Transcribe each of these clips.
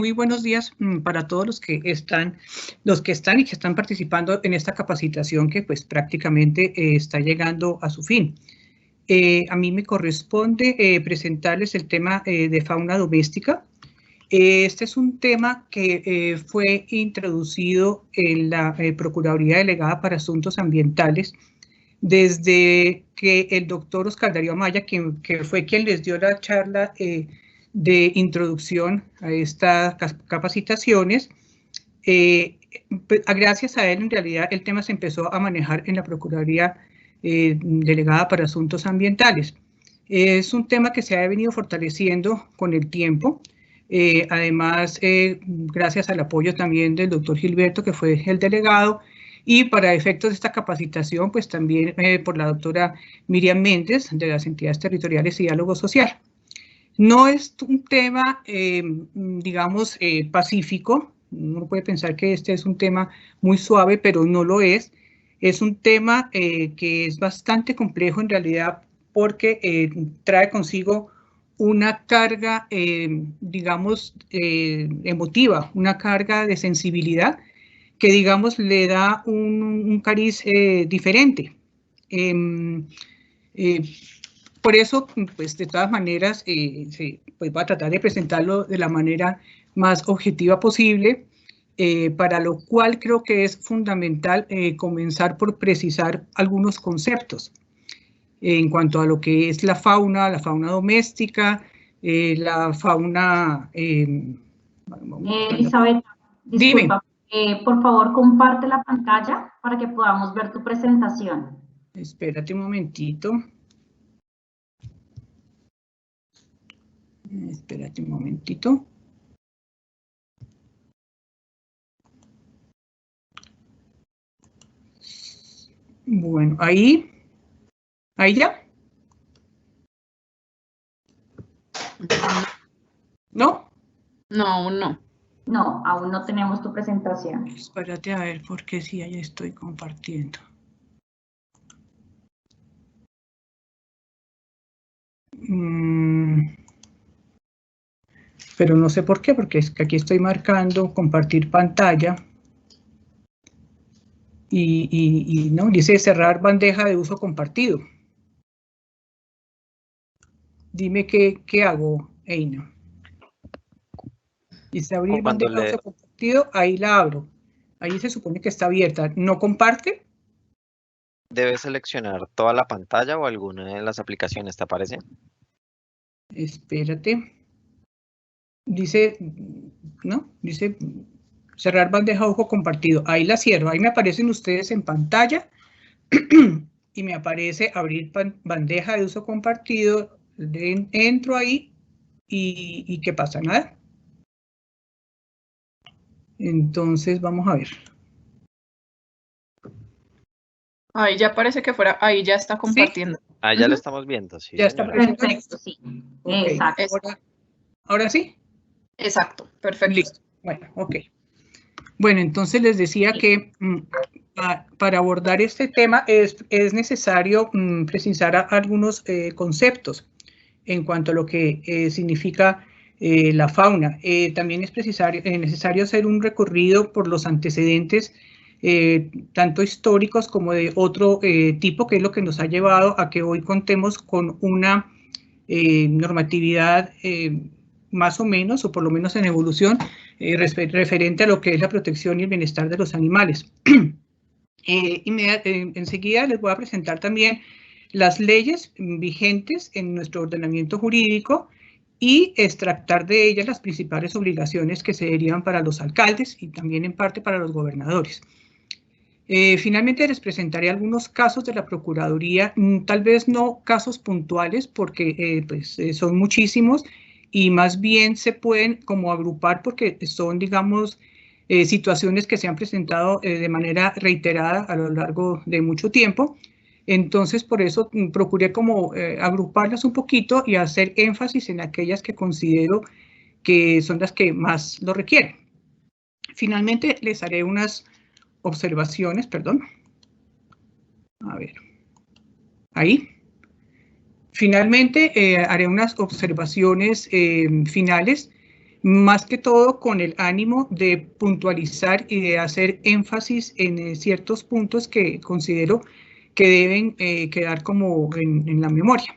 muy buenos días para todos los que están y que están participando en esta capacitación que pues prácticamente está llegando a su fin. A mí me corresponde presentarles el tema de fauna doméstica. Este es un tema que fue introducido en la Procuraduría Delegada para Asuntos Ambientales desde que el doctor Oscar Darío Amaya, que fue quien les dio la charla de introducción a estas capacitaciones, gracias a él, en realidad, el tema se empezó a manejar en la Procuraduría Delegada para Asuntos Ambientales. Es un tema que se ha venido fortaleciendo con el tiempo. Además, gracias al apoyo también del doctor Gilberto, que fue el delegado, y para efectos de esta capacitación, pues también por la doctora Miriam Méndez, de las entidades territoriales y diálogo social. No es un tema, digamos, pacífico. Uno puede pensar que este es un tema muy suave, pero no lo es. Es un tema que es bastante complejo en realidad porque trae consigo una carga, digamos, emotiva, una carga de sensibilidad que, digamos, le da un cariz diferente. Por eso, pues, de todas maneras, pues voy a tratar de presentarlo de la manera más objetiva posible, para lo cual creo que es fundamental comenzar por precisar algunos conceptos en cuanto a lo que es la fauna doméstica, la fauna... Elizabeth, disculpa, por favor comparte la pantalla para que podamos ver tu presentación. Espérate un momentito. Espérate un momentito. Bueno, ahí ya. ¿No? No, aún no. No, aún no tenemos tu presentación. Espérate a ver, porque sí, ahí estoy compartiendo. Pero no sé por qué, porque es que aquí estoy marcando compartir pantalla. Y no, dice cerrar bandeja de uso compartido. Dime qué hago, Eina. Dice abrir bandeja de uso compartido, ahí la abro. Ahí se supone que está abierta. ¿No comparte? Debes seleccionar toda la pantalla o alguna de las aplicaciones, ¿te aparece? Espérate. Dice, ¿no? Dice cerrar bandeja de uso compartido. Ahí la cierro. Ahí me aparecen ustedes en pantalla y me aparece abrir bandeja de uso compartido. Entro ahí y ¿qué pasa? Nada. Entonces vamos a ver. Ahí ya parece que fuera, ahí ya está compartiendo. ¿Sí? Ah, ya lo estamos viendo, sí. Ya está apareciendo. Perfecto, sí. Okay. Exacto. ¿Ahora sí? Exacto, perfecto. Listo. Bueno, ok. Bueno, entonces les decía que para abordar este tema es necesario precisar algunos conceptos en cuanto a lo que significa la fauna. También es necesario hacer un recorrido por los antecedentes, tanto históricos como de otro tipo, que es lo que nos ha llevado a que hoy contemos con una normatividad más o menos, o por lo menos en evolución, referente a lo que es la protección y el bienestar de los animales. Enseguida les voy a presentar también las leyes vigentes en nuestro ordenamiento jurídico y extractar de ellas las principales obligaciones que se derivan para los alcaldes y también en parte para los gobernadores. Finalmente les presentaré algunos casos de la Procuraduría, tal vez no casos puntuales porque son muchísimos y más bien se pueden como agrupar porque son, digamos, situaciones que se han presentado de manera reiterada a lo largo de mucho tiempo. Entonces, por eso procuré como agruparlas un poquito y hacer énfasis en aquellas que considero que son las que más lo requieren. Finalmente, les haré unas observaciones, perdón. A ver. Ahí. Finalmente, haré unas observaciones finales más que todo con el ánimo de puntualizar y de hacer énfasis en ciertos puntos que considero que deben quedar como en la memoria.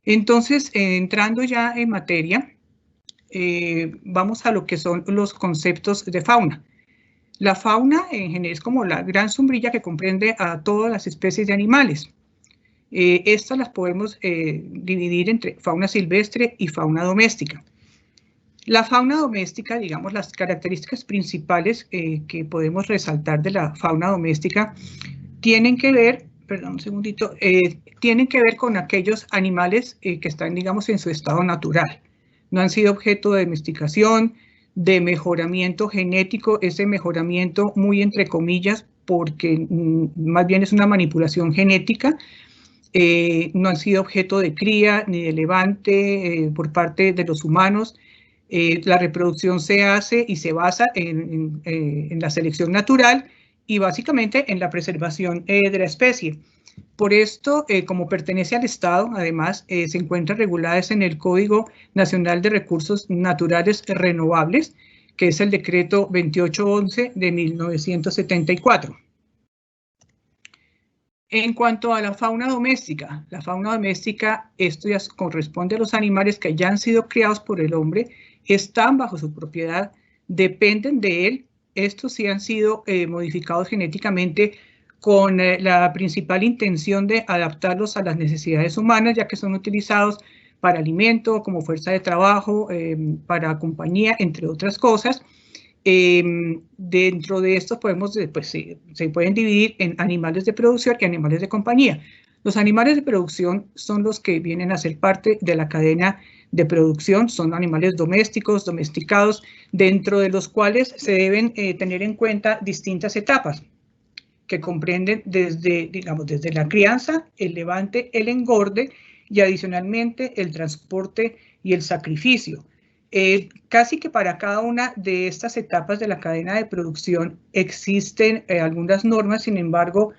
Entonces, entrando ya en materia, vamos a lo que son los conceptos de fauna. La fauna en general es como la gran sombrilla que comprende a todas las especies de animales. Estas las podemos dividir entre fauna silvestre y fauna doméstica. La fauna doméstica, digamos, las características principales que podemos resaltar de la fauna doméstica tienen que ver, perdón un segundito, tienen que ver con aquellos animales que están, digamos, en su estado natural. No han sido objeto de domesticación, de mejoramiento genético, ese mejoramiento muy entre comillas, porque más bien es una manipulación genética. No han sido objeto de cría ni de levante por parte de los humanos. La reproducción se hace y se basa en la selección natural y básicamente en la preservación de la especie. Por esto, como pertenece al Estado, además, se encuentran reguladas en el Código Nacional de Recursos Naturales Renovables, que es el decreto 2811 de 1974. En cuanto a la fauna doméstica, esto ya corresponde a los animales que ya han sido criados por el hombre, están bajo su propiedad, dependen de él. Estos sí han sido modificados genéticamente con la principal intención de adaptarlos a las necesidades humanas, ya que son utilizados para alimento, como fuerza de trabajo, para compañía, entre otras cosas. Dentro de estos podemos, pues, se pueden dividir en animales de producción y animales de compañía. Los animales de producción son los que vienen a ser parte de la cadena de producción, son animales domésticos, domesticados, dentro de los cuales se deben tener en cuenta distintas etapas que comprenden desde, digamos, desde la crianza, el levante, el engorde y adicionalmente el transporte y el sacrificio. Casi que para cada una de estas etapas de la cadena de producción existen algunas normas, sin embargo,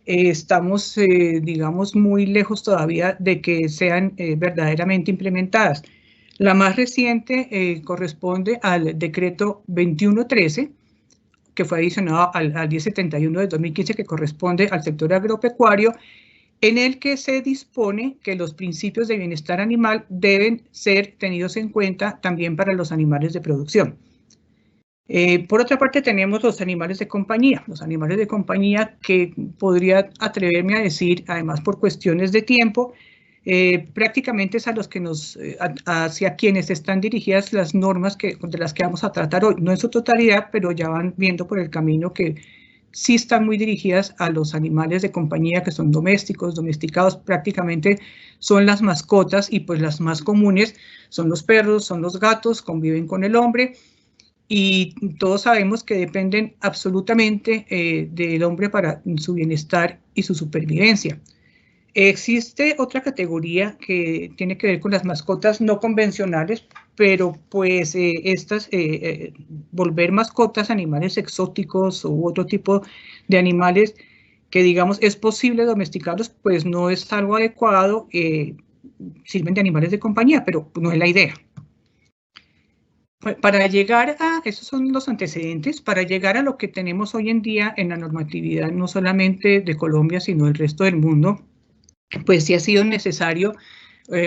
estamos, digamos, muy lejos todavía de que sean verdaderamente implementadas. La más reciente corresponde al decreto 2113, que fue adicionado al 1071 de 2015, que corresponde al sector agropecuario, en el que se dispone que los principios de bienestar animal deben ser tenidos en cuenta también para los animales de producción. Por otra parte, tenemos los animales de compañía. Los animales de compañía que podría atreverme a decir, además por cuestiones de tiempo, prácticamente es a los que hacia quienes están dirigidas las normas de las que vamos a tratar hoy. No en su totalidad, pero ya van viendo por el camino que sí están muy dirigidas a los animales de compañía que son domésticos, domesticados, prácticamente son las mascotas y pues las más comunes son los perros, son los gatos, conviven con el hombre y todos sabemos que dependen absolutamente del hombre para su bienestar y su supervivencia. Existe otra categoría que tiene que ver con las mascotas no convencionales, pero pues volver mascotas animales exóticos u otro tipo de animales que digamos es posible domesticarlos, pues no es algo adecuado, sirven de animales de compañía, pero no es la idea. Para llegar a, esos son los antecedentes, para llegar a lo que tenemos hoy en día en la normatividad, no solamente de Colombia, sino del resto del mundo, pues sí ha sido necesario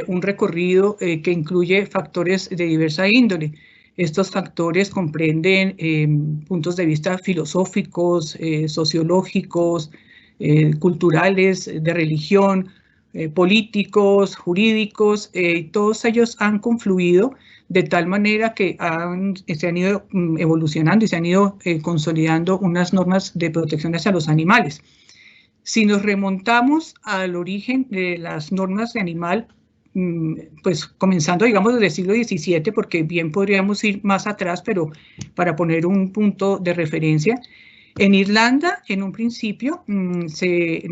un recorrido que incluye factores de diversa índole. Estos factores comprenden puntos de vista filosóficos, sociológicos, culturales, de religión, políticos, jurídicos, todos ellos han confluido de tal manera que se han ido evolucionando y se han ido consolidando unas normas de protección hacia los animales. Si nos remontamos al origen de las normas de animal, pues comenzando, digamos, desde el siglo XVII, porque bien podríamos ir más atrás, pero para poner un punto de referencia, en Irlanda, en un principio, en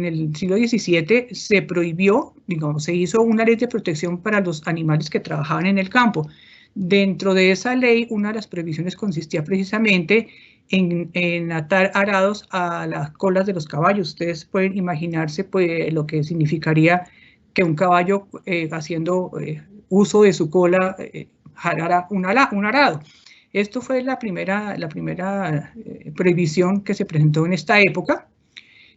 el siglo XVII, se prohibió, digamos, se hizo una ley de protección para los animales que trabajaban en el campo. Dentro de esa ley, una de las prohibiciones consistía precisamente en atar arados a las colas de los caballos. Ustedes pueden imaginarse pues, lo que significaría que un caballo haciendo uso de su cola un arado. Esto fue la primera prohibición que se presentó en esta época.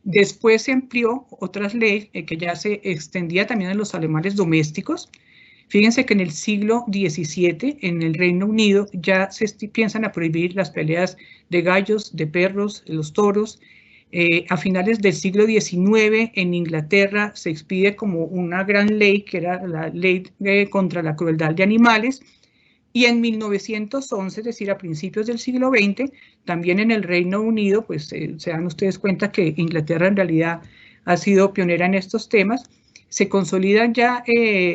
Después se amplió otras leyes que ya se extendía también a los animales domésticos. Fíjense que en el siglo XVII, en el Reino Unido, ya se piensan a prohibir las peleas de gallos, de perros, de los toros. A finales del siglo XIX, en Inglaterra, se expide como una gran ley, que era la ley contra la crueldad de animales. Y en 1911, es decir, a principios del siglo XX, también en el Reino Unido, pues se dan ustedes cuenta que Inglaterra en realidad ha sido pionera en estos temas, se consolida ya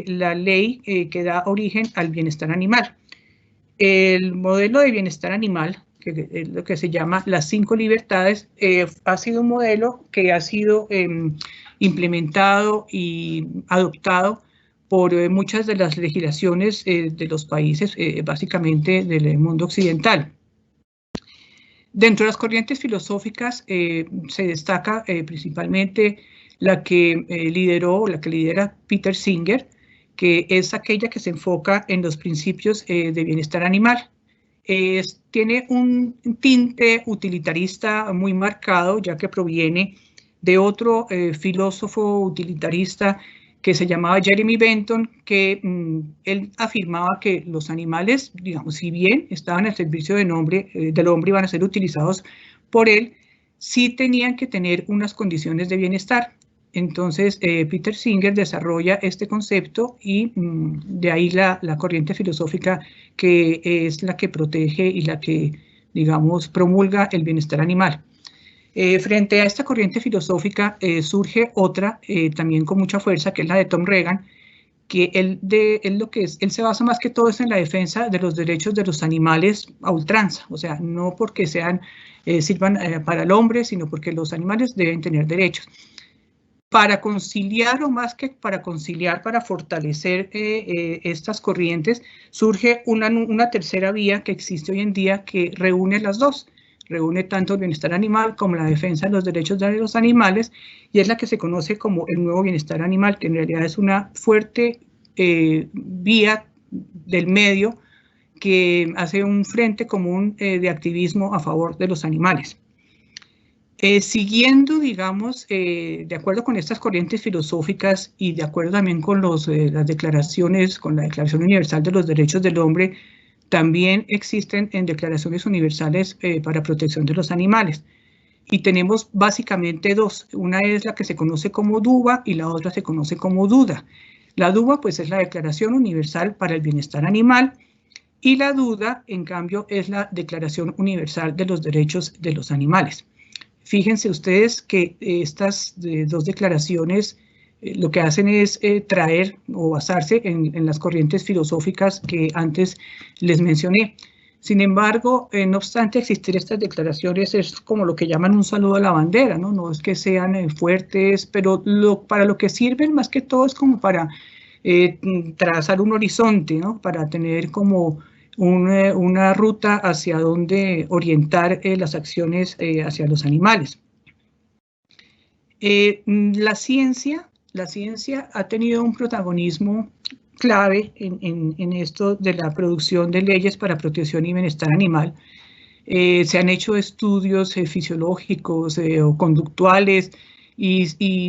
la ley que da origen al bienestar animal. El modelo de bienestar animal, que es lo que se llama las 5 libertades, ha sido un modelo que ha sido implementado y adoptado por muchas de las legislaciones de los países, básicamente del mundo occidental. Dentro de las corrientes filosóficas se destaca principalmente la que lidera Peter Singer, que es aquella que se enfoca en los principios de bienestar animal. Tiene un tinte utilitarista muy marcado, ya que proviene de otro filósofo utilitarista que se llamaba Jeremy Bentham, que él afirmaba que los animales, digamos, si bien estaban al servicio del hombre iban a ser utilizados por él, sí tenían que tener unas condiciones de bienestar. Entonces, Peter Singer desarrolla este concepto y de ahí la corriente filosófica que es la que protege y la que, digamos, promulga el bienestar animal. Frente a esta corriente filosófica surge otra también con mucha fuerza, que es la de Tom Regan, que él se basa más que todo en la defensa de los derechos de los animales a ultranza, o sea, no porque sirvan para el hombre, sino porque los animales deben tener derechos. Para conciliar, o más que para conciliar, para fortalecer estas corrientes, surge una tercera vía que existe hoy en día que reúne las dos. Reúne tanto el bienestar animal como la defensa de los derechos de los animales, y es la que se conoce como el nuevo bienestar animal, que en realidad es una fuerte vía del medio que hace un frente común de activismo a favor de los animales. Siguiendo, digamos, de acuerdo con estas corrientes filosóficas y de acuerdo también con las declaraciones, con la Declaración Universal de los Derechos del Hombre, también existen en declaraciones universales para protección de los animales. Y tenemos básicamente dos. Una es la que se conoce como DUBA y la otra se conoce como DUDA. La DUBA, pues, es la Declaración Universal para el Bienestar Animal, y la DUDA, en cambio, es la Declaración Universal de los Derechos de los Animales. Fíjense ustedes que estas dos declaraciones lo que hacen es traer o basarse en las corrientes filosóficas que antes les mencioné. Sin embargo, no obstante existir estas declaraciones, es como lo que llaman un saludo a la bandera, ¿no? No es que sean fuertes, pero para lo que sirven más que todo es como para trazar un horizonte, ¿no? Para tener como una ruta hacia donde orientar las acciones hacia los animales. La ciencia ha tenido un protagonismo clave en esto de la producción de leyes para protección y bienestar animal. Se han hecho estudios fisiológicos o conductuales y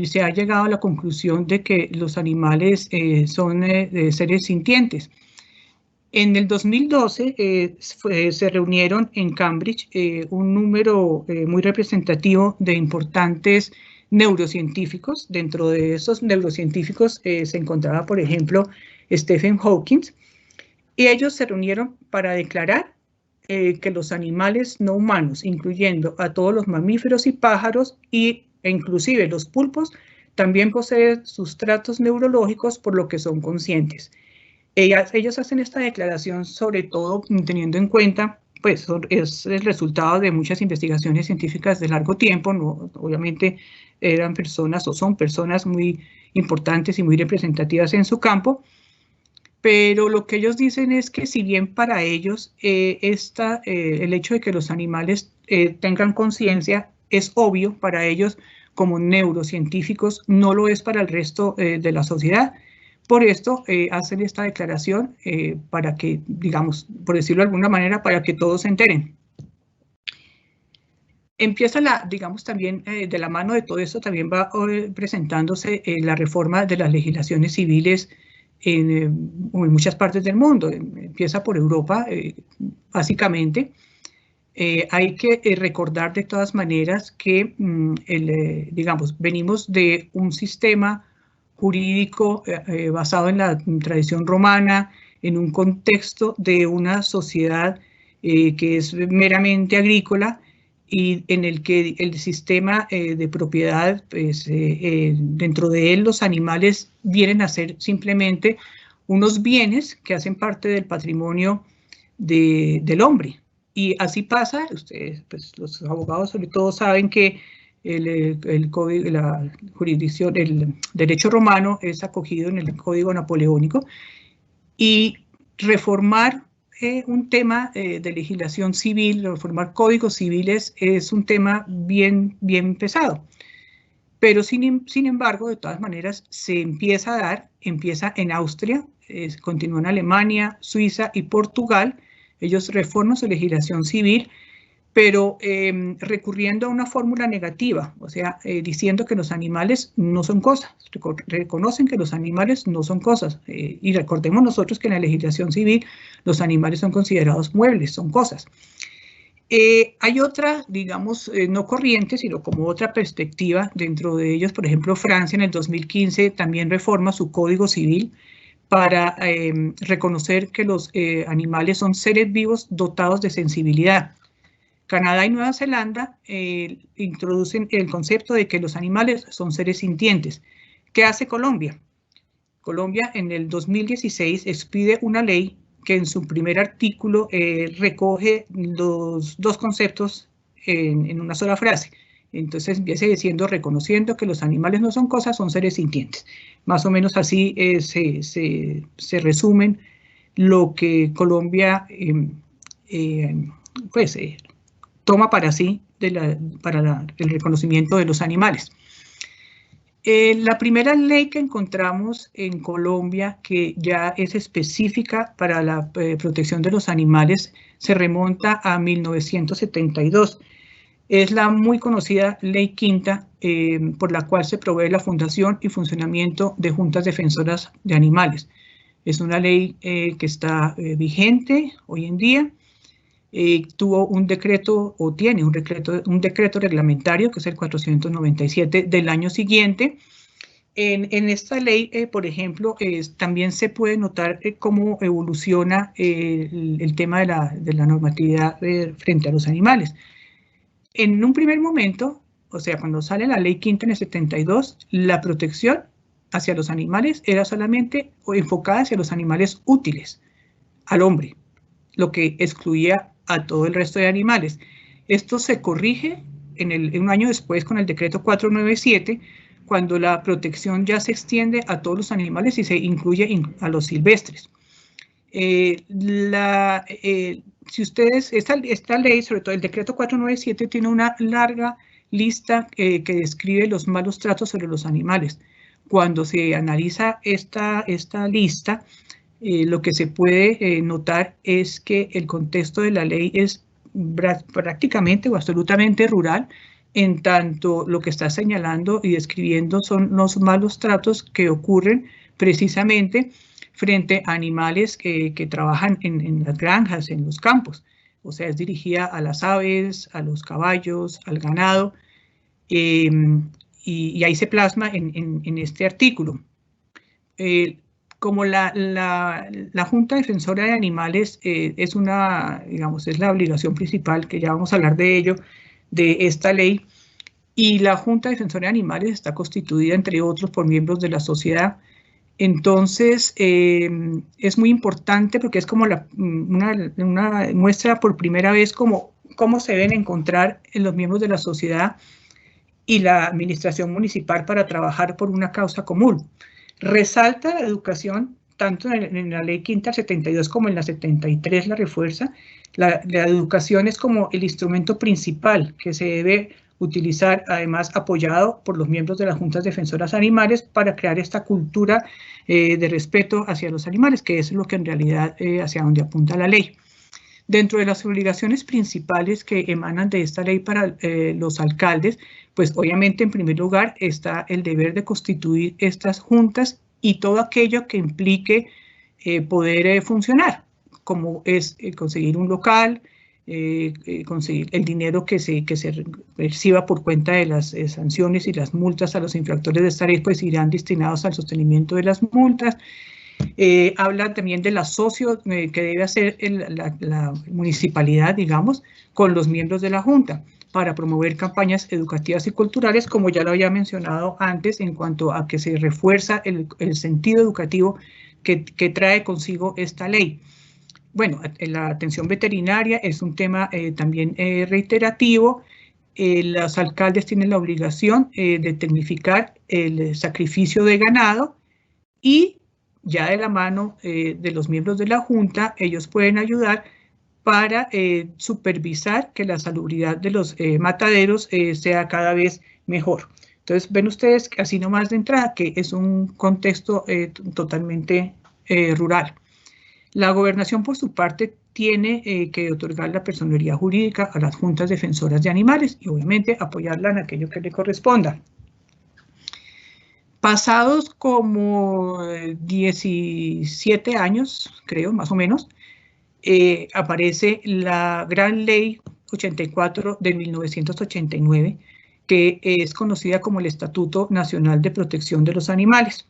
se ha llegado a la conclusión de que los animales son seres sintientes. En el 2012 se reunieron en Cambridge un número muy representativo de importantes neurocientíficos. Dentro de esos neurocientíficos se encontraba, por ejemplo, Stephen Hawking, y ellos se reunieron para declarar que los animales no humanos, incluyendo a todos los mamíferos y pájaros e inclusive los pulpos, también poseen sustratos neurológicos por lo que son conscientes. Ellos hacen esta declaración sobre todo teniendo en cuenta, pues es el resultado de muchas investigaciones científicas de largo tiempo, ¿no? Obviamente eran personas o son personas muy importantes y muy representativas en su campo, pero lo que ellos dicen es que si bien para ellos el hecho de que los animales tengan conciencia es obvio para ellos como neurocientíficos, no lo es para el resto de la sociedad, Por esto hacen esta declaración para que, digamos, por decirlo de alguna manera, para que todos se enteren. Empieza digamos, también de la mano de todo esto también va presentándose la reforma de las legislaciones civiles en muchas partes del mundo. Empieza por Europa, básicamente. Hay que recordar de todas maneras que, digamos, venimos de un sistema jurídico basado en la tradición romana, en un contexto de una sociedad que es meramente agrícola, y en el que el sistema de propiedad, pues, dentro de él los animales vienen a ser simplemente unos bienes que hacen parte del patrimonio del hombre. Y así pasa, ustedes, pues, los abogados sobre todo saben que el código, la jurisdicción, el derecho romano es acogido en el Código Napoleónico, y reformar un tema de legislación civil, reformar códigos civiles es un tema bien pesado. Pero sin embargo, de todas maneras, se empieza a dar, empieza en Austria, continúa en Alemania, Suiza y Portugal. Ellos reforman su legislación civil, pero recurriendo a una fórmula negativa, o sea, diciendo que los animales no son cosas, reconocen que los animales no son cosas, y recordemos nosotros que en la legislación civil los animales son considerados muebles, son cosas. Hay otra, digamos, no corriente, sino como otra perspectiva dentro de ellos. Por ejemplo, Francia en el 2015 también reforma su código civil para reconocer que los animales son seres vivos dotados de sensibilidad. Canadá y Nueva Zelanda introducen el concepto de que los animales son seres sintientes. ¿Qué hace Colombia? Colombia en el 2016 expide una ley que en su primer artículo recoge los dos conceptos en una sola frase. Entonces empieza diciendo, reconociendo que los animales no son cosas, son seres sintientes. Más o menos así se resumen lo que Colombia toma para sí para el reconocimiento de los animales. La primera ley que encontramos en Colombia, que ya es específica para la protección de los animales, se remonta a 1972. Es la muy conocida Ley Quinta, por la cual se provee la fundación y funcionamiento de juntas defensoras de animales. Es una ley que está vigente hoy en día. Tuvo un decreto, o tiene un decreto reglamentario, que es el 497 del año siguiente. En esta ley, por ejemplo, también se puede notar cómo evoluciona el tema de la normatividad frente a los animales. En un primer momento, o sea, cuando sale la Ley Quinta en el 72, la protección hacia los animales era solamente enfocada hacia los animales útiles al hombre, lo que excluía a todo el resto de animales. Esto se corrige en un año después con el decreto 497, cuando la protección ya se extiende a todos los animales y se incluye a los silvestres. Si ustedes, esta ley, sobre todo el decreto 497, tiene una larga lista que describe los malos tratos sobre los animales. Cuando se analiza esta lista, lo que se puede notar es que el contexto de la ley es prácticamente o absolutamente rural, en tanto lo que está señalando y describiendo son los malos tratos que ocurren precisamente frente a animales que trabajan en las granjas, en los campos. O sea, es dirigida a las aves, a los caballos, al ganado, y ahí se plasma en este artículo. Como la Junta Defensora de Animales es la obligación principal, que ya vamos a hablar de ello, de esta ley, y la Junta Defensora de Animales está constituida, entre otros, por miembros de la sociedad. Entonces, es muy importante porque es como una muestra por primera vez cómo se deben encontrar los miembros de la sociedad y la administración municipal para trabajar por una causa común. Resalta la educación, tanto en la Ley Quinta 72 como en la 73 la refuerza. La educación es como el instrumento principal que se debe utilizar, además apoyado por los miembros de las juntas defensoras animales, para crear esta cultura de respeto hacia los animales, que es lo que en realidad hacia donde apunta la ley. Dentro de las obligaciones principales que emanan de esta ley para los alcaldes, pues obviamente en primer lugar está el deber de constituir estas juntas y todo aquello que implique poder funcionar, como es conseguir un local, conseguir el dinero que se perciba por cuenta de las sanciones y las multas a los infractores de esta ley, pues irán destinados al sostenimiento de las multas. Habla también del asocio que debe hacer la municipalidad, digamos, con los miembros de la Junta para promover campañas educativas y culturales, como ya lo había mencionado antes, en cuanto a que se refuerza el sentido educativo que trae consigo esta ley. Bueno, la atención veterinaria es un tema también reiterativo. Los alcaldes tienen la obligación de tecnificar el sacrificio de ganado y ya de la mano de los miembros de la Junta, ellos pueden ayudar para supervisar que la salubridad de los mataderos sea cada vez mejor. Entonces, ven ustedes, así nomás de entrada, que es un contexto totalmente rural. La gobernación, por su parte, tiene que otorgar la personería jurídica a las juntas defensoras de animales y, obviamente, apoyarla en aquello que le corresponda. Pasados como 17 años, creo, más o menos, aparece la Gran Ley 84 de 1989, que es conocida como el Estatuto Nacional de Protección de los Animales.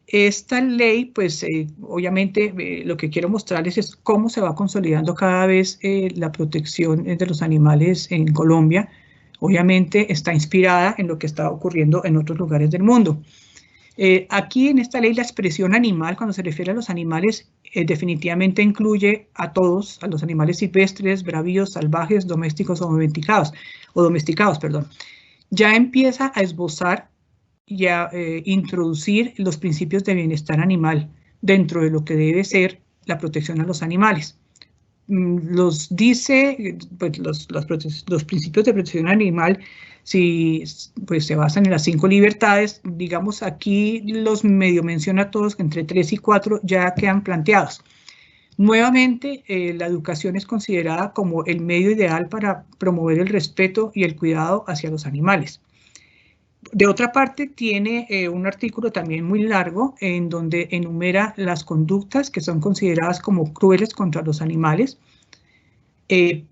Esta ley, pues, obviamente, lo que quiero mostrarles es cómo se va consolidando cada vez la protección de los animales en Colombia. Obviamente está inspirada en lo que está ocurriendo en otros lugares del mundo. Aquí en esta ley la expresión animal, cuando se refiere a los animales, definitivamente incluye a todos, a los animales silvestres, bravíos, salvajes, domésticos o domesticados, perdón. Ya empieza a esbozar y a introducir los principios de bienestar animal dentro de lo que debe ser la protección a los animales. Los dice, pues los principios de protección animal, si pues se basan en las 5 libertades, digamos aquí los medio menciona todos, entre 3 y 4 ya quedan planteados. Nuevamente, la educación es considerada como el medio ideal para promover el respeto y el cuidado hacia los animales. De otra parte, tiene un artículo también muy largo en donde enumera las conductas que son consideradas como crueles contra los animales,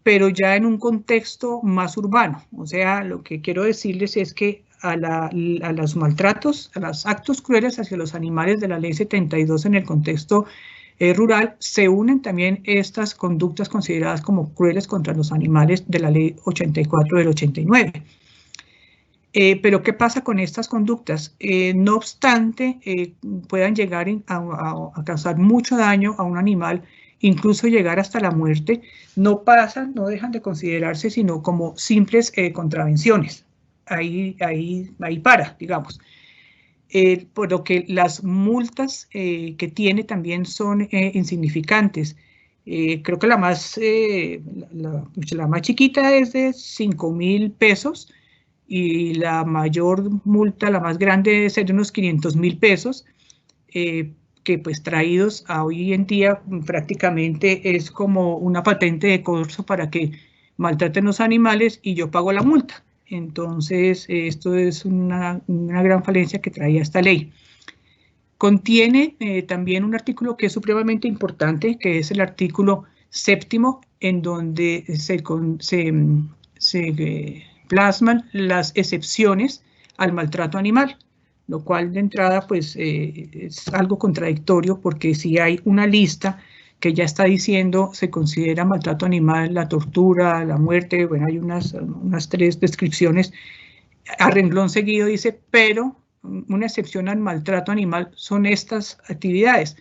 pero ya en un contexto más urbano. O sea, lo que quiero decirles es que a los maltratos, a los actos crueles hacia los animales de la Ley 72 en el contexto rural, se unen también estas conductas consideradas como crueles contra los animales de la Ley 84 del 89. Pero ¿qué pasa con estas conductas? No obstante, puedan llegar a causar mucho daño a un animal, incluso llegar hasta la muerte, no pasan, no dejan de considerarse sino como simples contravenciones. Ahí para, digamos. Por lo que las multas que tiene también son insignificantes. Creo que la más chiquita es de 5.000 pesos, y la mayor multa, la más grande, debe ser de unos 500.000 pesos, que pues traídos a hoy en día prácticamente es como una patente de corso para que maltraten los animales y yo pago la multa. Entonces, esto es una gran falencia que traía esta ley. Contiene también un artículo que es supremamente importante, que es el artículo 7º, en donde se plasman las excepciones al maltrato animal, lo cual de entrada pues es algo contradictorio, porque si hay una lista que ya está diciendo se considera maltrato animal la tortura, la muerte, bueno, hay unas 3 descripciones, a renglón seguido dice, pero una excepción al maltrato animal son estas actividades.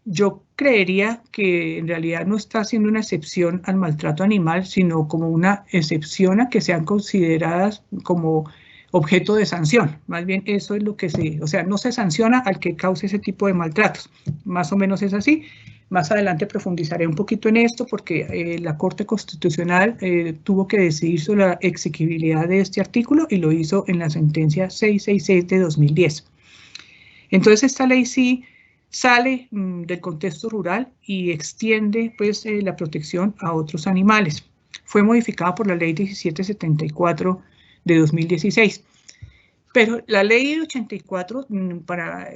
Yo creería que en realidad no está haciendo una excepción al maltrato animal, sino como una excepción a que sean consideradas como objeto de sanción. Más bien eso es lo que o sea, no se sanciona al que cause ese tipo de maltratos. Más o menos es así, Más adelante profundizaré un poquito en esto porque la Corte Constitucional tuvo que decidir sobre la exequibilidad de este artículo y lo hizo en la sentencia 666 de 2010. Entonces esta ley sí sale del contexto rural y extiende pues, la protección a otros animales. Fue modificada por la ley 1774 de 2016. Pero la ley 84, para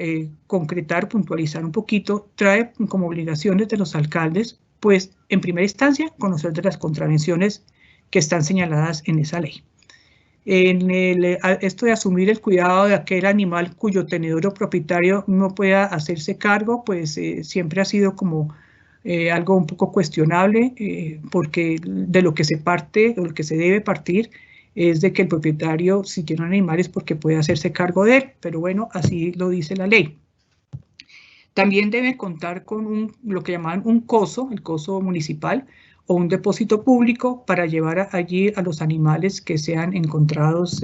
concretar, puntualizar un poquito, trae como obligaciones de los alcaldes, pues en primera instancia, conocer de las contravenciones que están señaladas en esa ley. Esto de asumir el cuidado de aquel animal cuyo tenedor o propietario no pueda hacerse cargo, pues siempre ha sido como algo un poco cuestionable, porque de lo que se parte, o lo que se debe partir, es de que el propietario, si tiene un animal, es porque puede hacerse cargo de él, pero bueno, así lo dice la ley. También debe contar con lo que llaman un coso, el coso municipal, o un depósito público para llevar allí a los animales que sean encontrados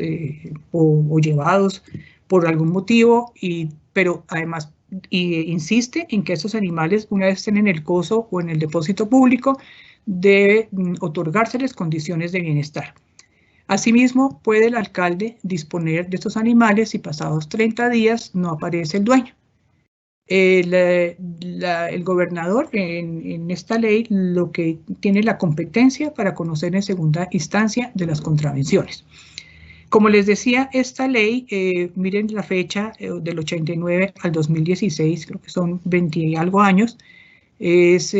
o llevados por algún motivo, pero además insiste en que esos animales, una vez estén en el coso o en el depósito público, debe otorgárseles condiciones de bienestar. Asimismo, puede el alcalde disponer de estos animales y pasados 30 días no aparece el dueño. El gobernador en esta ley lo que tiene la competencia para conocer en segunda instancia de las contravenciones. Como les decía, esta ley, miren la fecha del 89 al 2016, creo que son 20 y algo años, es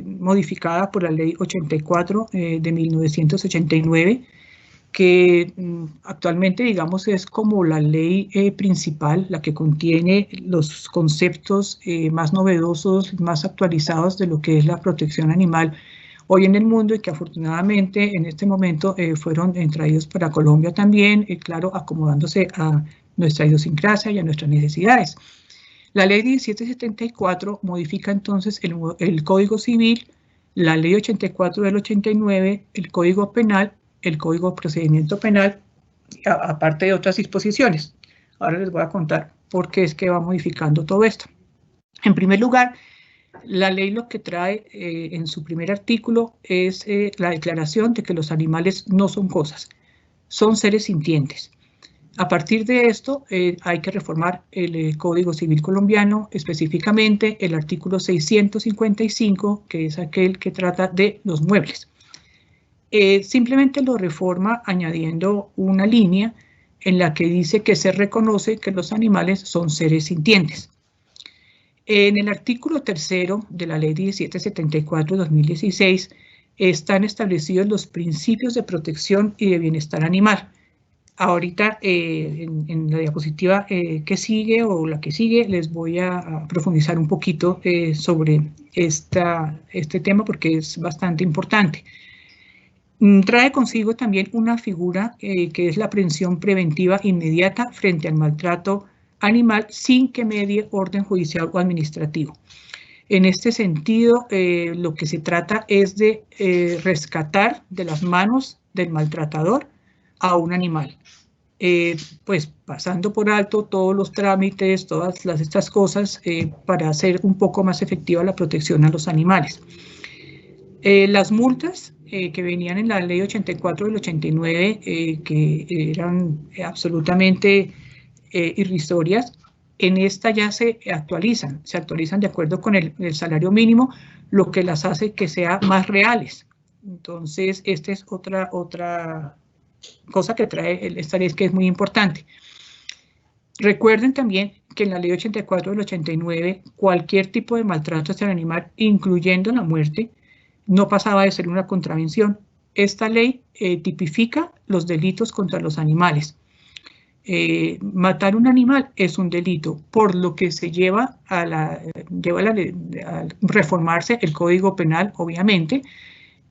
modificada por la ley 84 de 1989, que actualmente, digamos, es como la ley principal, la que contiene los conceptos más novedosos, más actualizados de lo que es la protección animal hoy en el mundo y que afortunadamente en este momento fueron traídos para Colombia también, claro, acomodándose a nuestra idiosincrasia y a nuestras necesidades. La ley 1774 modifica entonces el Código Civil, la ley 84 del 89, el Código Penal, el Código de Procedimiento Penal, aparte de otras disposiciones. Ahora les voy a contar por qué es que va modificando todo esto. En primer lugar, la ley lo que trae en su primer artículo es la declaración de que los animales no son cosas, son seres sintientes. A partir de esto, hay que reformar el Código Civil colombiano, específicamente el artículo 655, que es aquel que trata de los muebles. Simplemente lo reforma añadiendo una línea en la que dice que se reconoce que los animales son seres sintientes. En el artículo 3 de la ley 1774-2016 están establecidos los principios de protección y de bienestar animal. Ahorita en la diapositiva que sigue o la que sigue les voy a profundizar un poquito sobre este tema porque es bastante importante. Trae consigo también una figura que es la aprehensión preventiva inmediata frente al maltrato animal sin que medie orden judicial o administrativo. En este sentido, lo que se trata es de rescatar de las manos del maltratador a un animal, pues pasando por alto todos los trámites, todas estas cosas para hacer un poco más efectiva la protección a los animales. Las multas que venían en la ley 84 del 89, que eran absolutamente irrisorias, en esta ya se actualizan de acuerdo con el salario mínimo, lo que las hace que sean más reales. Entonces, esta es otra cosa que trae esta ley que es muy importante. Recuerden también que en la ley 84 del 89, cualquier tipo de maltrato hacia el animal, incluyendo la muerte, no pasaba de ser una contravención. Esta ley tipifica los delitos contra los animales. Matar un animal es un delito, por lo que se lleva a reformarse el Código Penal, obviamente,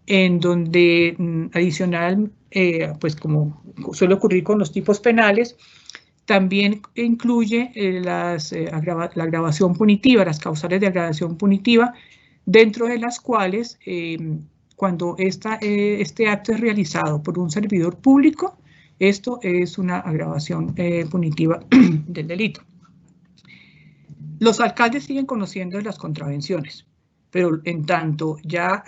en donde adicional, pues como suele ocurrir con los tipos penales, también incluye la agravación punitiva, las causales de agravación punitiva, dentro de las cuales, cuando este acto es realizado por un servidor público, esto es una agravación punitiva del delito. Los alcaldes siguen conociendo las contravenciones. pero en tanto ya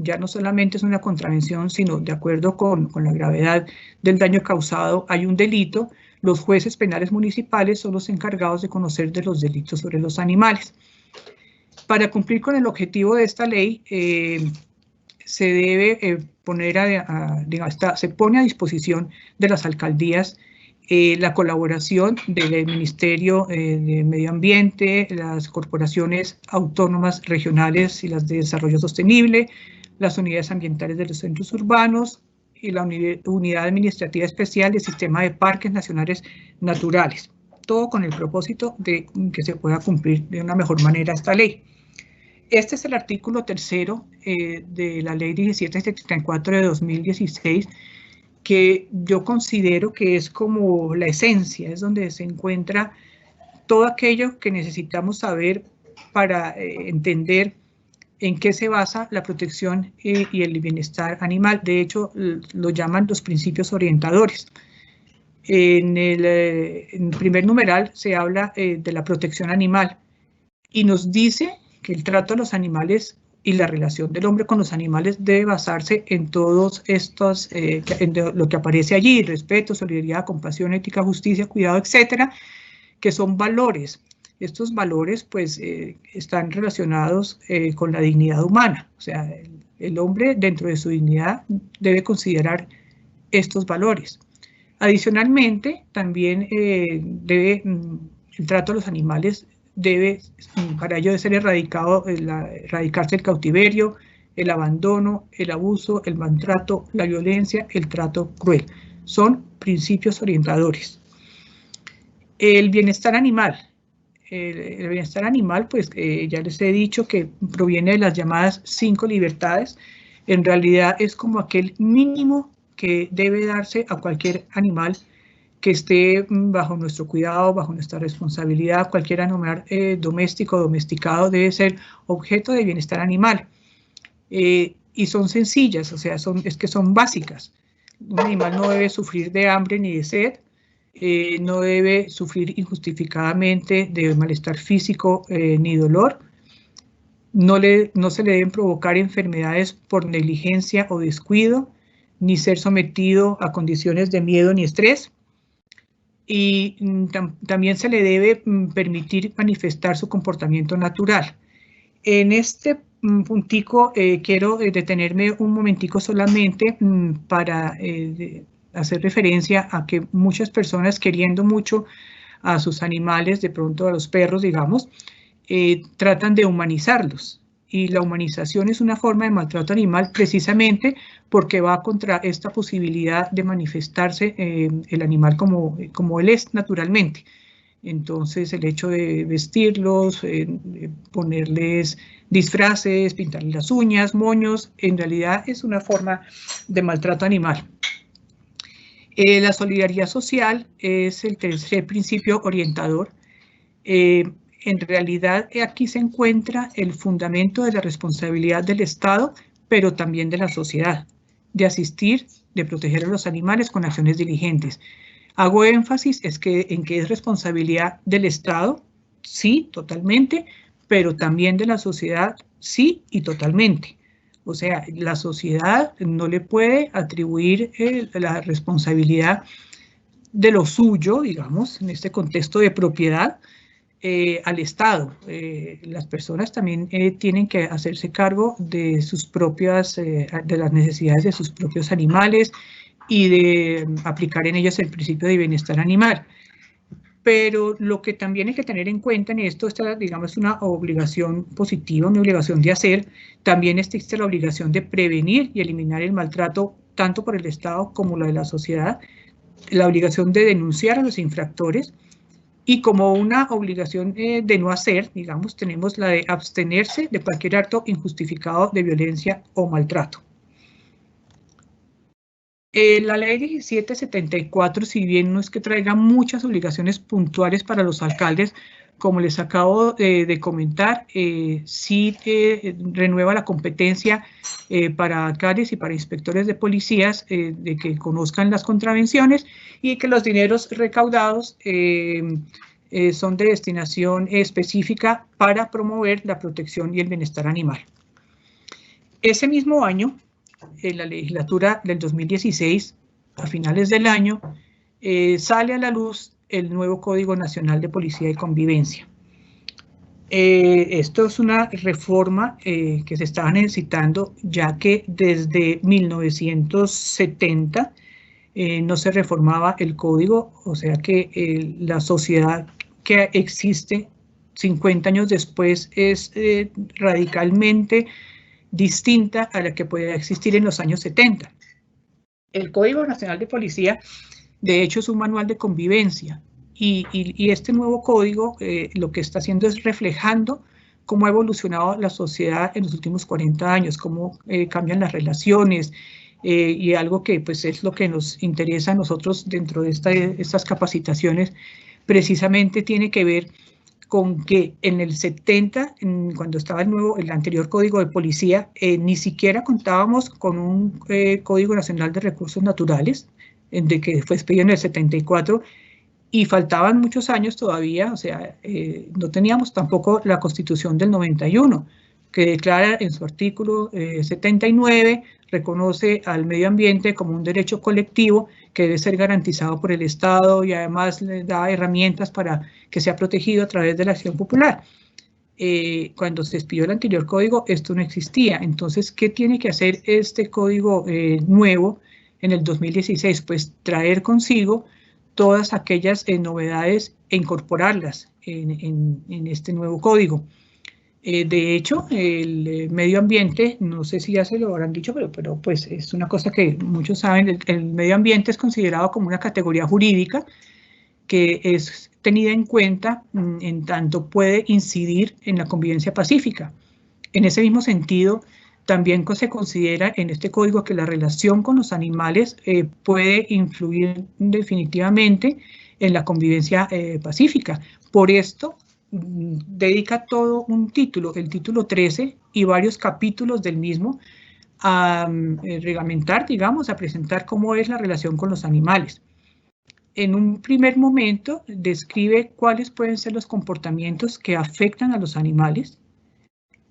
ya no solamente es una contravención, sino de acuerdo con la gravedad del daño causado, hay un delito. Los jueces penales municipales son los encargados de conocer de los delitos sobre los animales. Para cumplir con el objetivo de esta ley, se debe se pone a disposición de las alcaldías la colaboración del Ministerio de Medio Ambiente, las corporaciones autónomas regionales y las de desarrollo sostenible, las unidades ambientales de los centros urbanos y la unidad administrativa especial del sistema de parques nacionales naturales. Todo con el propósito de que se pueda cumplir de una mejor manera esta ley. Este es el artículo 3º de la ley 1774 de 2016, que yo considero que es como la esencia, es donde se encuentra todo aquello que necesitamos saber para entender en qué se basa la protección y el bienestar animal. De hecho, lo llaman los principios orientadores. En el primer numeral se habla de la protección animal y nos dice que el trato a los animales y la relación del hombre con los animales debe basarse en todos estos, en lo que aparece allí: respeto, solidaridad, compasión, ética, justicia, cuidado, etcétera, que son valores. Estos valores pues están relacionados con la dignidad humana. O sea, el hombre dentro de su dignidad debe considerar estos valores. Adicionalmente, también el trato a los animales para ello debe ser erradicarse el cautiverio, el abandono, el abuso, el maltrato, la violencia, el trato cruel. Son principios orientadores. El bienestar animal. El bienestar animal, pues ya les he dicho que proviene de las llamadas 5 libertades. En realidad es como aquel mínimo que debe darse a cualquier animal que esté bajo nuestro cuidado, bajo nuestra responsabilidad. Cualquier animal doméstico o domesticado debe ser objeto de bienestar animal. Y son sencillas, o sea, es que son básicas. Un animal no debe sufrir de hambre ni de sed, no debe sufrir injustificadamente de malestar físico ni dolor, no se le deben provocar enfermedades por negligencia o descuido, ni ser sometido a condiciones de miedo ni estrés. Y también se le debe permitir manifestar su comportamiento natural. En este puntico quiero detenerme un momentico solamente para hacer referencia a que muchas personas, queriendo mucho a sus animales, de pronto a los perros, digamos, tratan de humanizarlos. Y la humanización es una forma de maltrato animal precisamente porque va contra esta posibilidad de manifestarse el animal como él es naturalmente. Entonces el hecho de vestirlos, ponerles disfraces, pintarles las uñas, moños, en realidad es una forma de maltrato animal. La solidaridad social es el tercer principio orientador. En realidad aquí se encuentra el fundamento de la responsabilidad del Estado, pero también de la sociedad, de asistir, de proteger a los animales con acciones diligentes. Hago énfasis en que es responsabilidad del Estado, sí, totalmente, pero también de la sociedad, sí y totalmente. O sea, la sociedad no le puede atribuir la responsabilidad de lo suyo, digamos, en este contexto de propiedad, al Estado. Las personas también tienen que hacerse cargo de sus propias, de las necesidades de sus propios animales y de aplicar en ellas el principio de bienestar animal. Pero lo que también hay que tener en cuenta en esto, digamos, es una obligación positiva, una obligación de hacer. También existe la obligación de prevenir y eliminar el maltrato, tanto por el Estado como la de la sociedad, la obligación de denunciar a los infractores. Y como una obligación de no hacer, digamos, tenemos la de abstenerse de cualquier acto injustificado de violencia o maltrato. La ley 1774, si bien no es que traiga muchas obligaciones puntuales para los alcaldes, como les acabo de comentar, sí renueva la competencia para alcaldes y para inspectores de policías de que conozcan las contravenciones y que los dineros recaudados son de destinación específica para promover la protección y el bienestar animal. Ese mismo año, en la legislatura del 2016, a finales del año, sale a la luz el nuevo Código Nacional de Policía y Convivencia. Esto es una reforma que se estaba necesitando, ya que desde 1970 no se reformaba el código, o sea que la sociedad que existe 50 años después es radicalmente distinta a la que podía existir en los años 70. El Código Nacional de Policía, de hecho, es un manual de convivencia y este nuevo código lo que está haciendo es reflejando cómo ha evolucionado la sociedad en los últimos 40 años, cómo cambian las relaciones y algo que pues es lo que nos interesa a nosotros dentro de estas capacitaciones, precisamente tiene que ver con que en el 70, cuando estaba el anterior Código de Policía, ni siquiera contábamos con un Código Nacional de Recursos Naturales, de que fue expedido en el 74, y faltaban muchos años todavía, o sea, no teníamos tampoco la Constitución del 91, que declara en su artículo 79, reconoce al medio ambiente como un derecho colectivo que debe ser garantizado por el Estado y además le da herramientas para que sea protegido a través de la acción popular. Cuando se expidió el anterior código, esto no existía. Entonces, ¿qué tiene que hacer este código nuevo en el 2016? Pues traer consigo todas aquellas novedades e incorporarlas en este nuevo código. De hecho, el medio ambiente, no sé si ya se lo habrán dicho, pero pues es una cosa que muchos saben, el medio ambiente es considerado como una categoría jurídica que es tenida en cuenta en tanto puede incidir en la convivencia pacífica. En ese mismo sentido, también se considera en este código que la relación con los animales puede influir definitivamente en la convivencia pacífica. Por esto, dedica todo un título, el título 13 y varios capítulos del mismo a reglamentar, digamos, a presentar cómo es la relación con los animales. En un primer momento describe cuáles pueden ser los comportamientos que afectan a los animales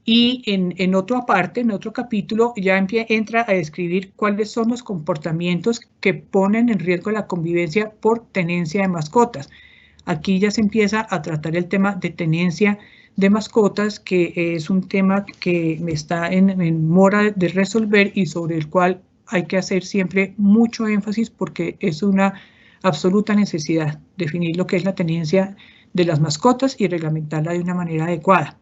y en otra parte, en otro capítulo, ya entra a describir cuáles son los comportamientos que ponen en riesgo la convivencia por tenencia de mascotas. Aquí ya se empieza a tratar el tema de tenencia de mascotas, que es un tema que está en mora de resolver y sobre el cual hay que hacer siempre mucho énfasis porque es una absoluta necesidad definir lo que es la tenencia de las mascotas y reglamentarla de una manera adecuada.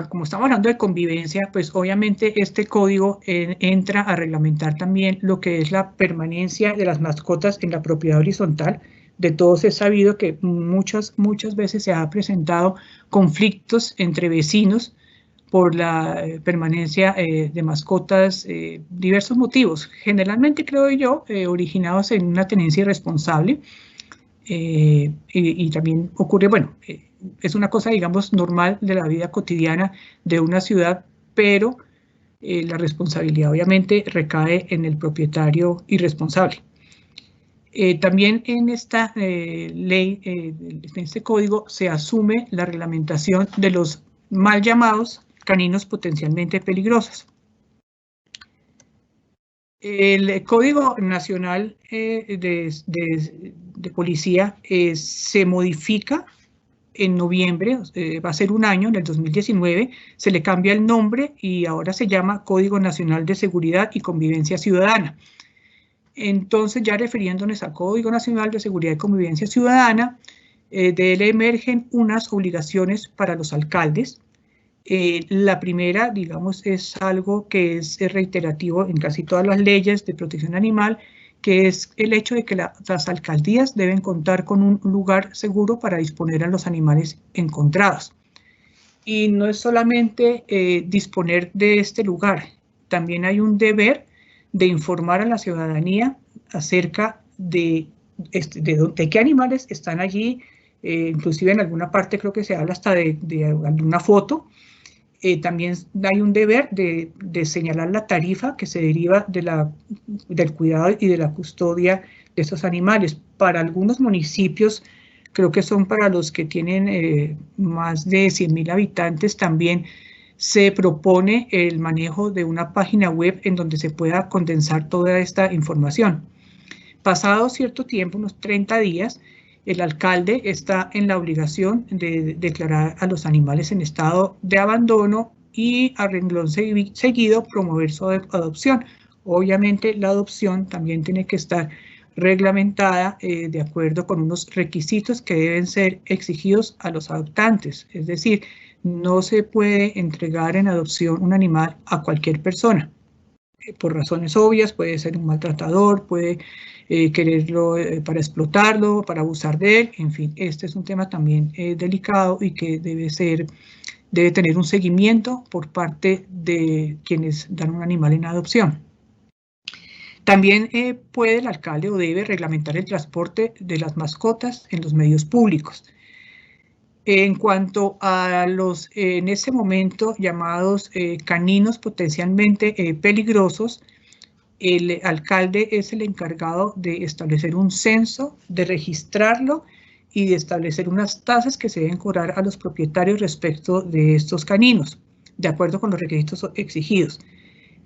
Como estamos hablando de convivencia, pues obviamente este código entra a reglamentar también lo que es la permanencia de las mascotas en la propiedad horizontal. De todos es sabido que muchas veces se ha presentado conflictos entre vecinos por la permanencia de mascotas, diversos motivos, generalmente creo yo, originados en una tenencia irresponsable. Y también ocurre, bueno, es una cosa, digamos, normal de la vida cotidiana de una ciudad, pero la responsabilidad obviamente recae en el propietario irresponsable. También en esta ley, en este código, se asume la reglamentación de los mal llamados caninos potencialmente peligrosos. El Código Nacional de Policía se modifica en noviembre, va a ser un año, en el 2019, se le cambia el nombre y ahora se llama Código Nacional de Seguridad y Convivencia Ciudadana. Entonces, ya refiriéndonos al Código Nacional de Seguridad y Convivencia Ciudadana, de él emergen unas obligaciones para los alcaldes. La primera, digamos, es algo que es reiterativo en casi todas las leyes de protección animal, que es el hecho de que las alcaldías deben contar con un lugar seguro para disponer a los animales encontrados. Y no es solamente disponer de este lugar, también hay un deber de informar a la ciudadanía acerca de qué animales están allí, inclusive en alguna parte creo que se habla hasta de alguna foto, También hay un deber de señalar la tarifa que se deriva del cuidado y de la custodia de estos animales. Para algunos municipios, creo que son para los que tienen más de 100.000 habitantes, también se propone el manejo de una página web en donde se pueda condensar toda esta información. Pasado cierto tiempo, unos 30 días, el alcalde está en la obligación de declarar a los animales en estado de abandono y a renglón seguido promover su adopción. Obviamente la adopción también tiene que estar reglamentada de acuerdo con unos requisitos que deben ser exigidos a los adoptantes. Es decir, no se puede entregar en adopción un animal a cualquier persona. Por razones obvias, puede ser un maltratador, puede quererlo para explotarlo, para abusar de él, en fin, este es un tema también delicado y que debe tener un seguimiento por parte de quienes dan un animal en adopción. También puede el alcalde o debe reglamentar el transporte de las mascotas en los medios públicos. En cuanto a los, en ese momento, llamados caninos potencialmente peligrosos, el alcalde es el encargado de establecer un censo, de registrarlo y de establecer unas tasas que se deben cobrar a los propietarios respecto de estos caninos, de acuerdo con los requisitos exigidos.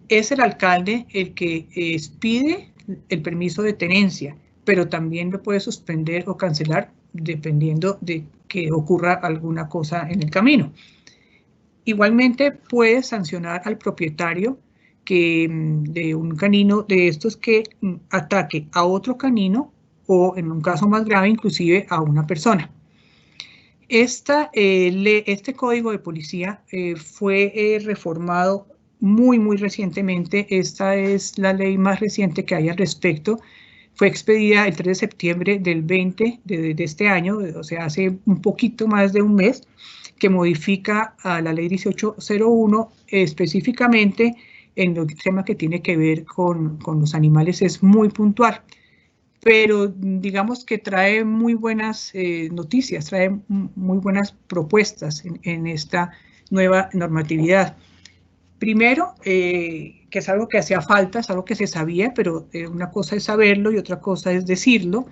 Es el alcalde el que expide el permiso de tenencia, pero también lo puede suspender o cancelar dependiendo de que ocurra alguna cosa en el camino. Igualmente puede sancionar al propietario de un canino de estos que ataque a otro canino o, en un caso más grave, inclusive a una persona. Este código de policía fue reformado muy recientemente. Esta es la ley más reciente que hay al respecto. Fue expedida el 3 de septiembre del 20 de este año, o sea, hace un poquito más de un mes, que modifica a la ley 1801 específicamente en el tema que tiene que ver con los animales. Es muy puntual, pero digamos que trae muy buenas noticias, trae muy buenas propuestas en esta nueva normatividad. Primero, que es algo que hacía falta, es algo que se sabía, pero una cosa es saberlo y otra cosa es decirlo.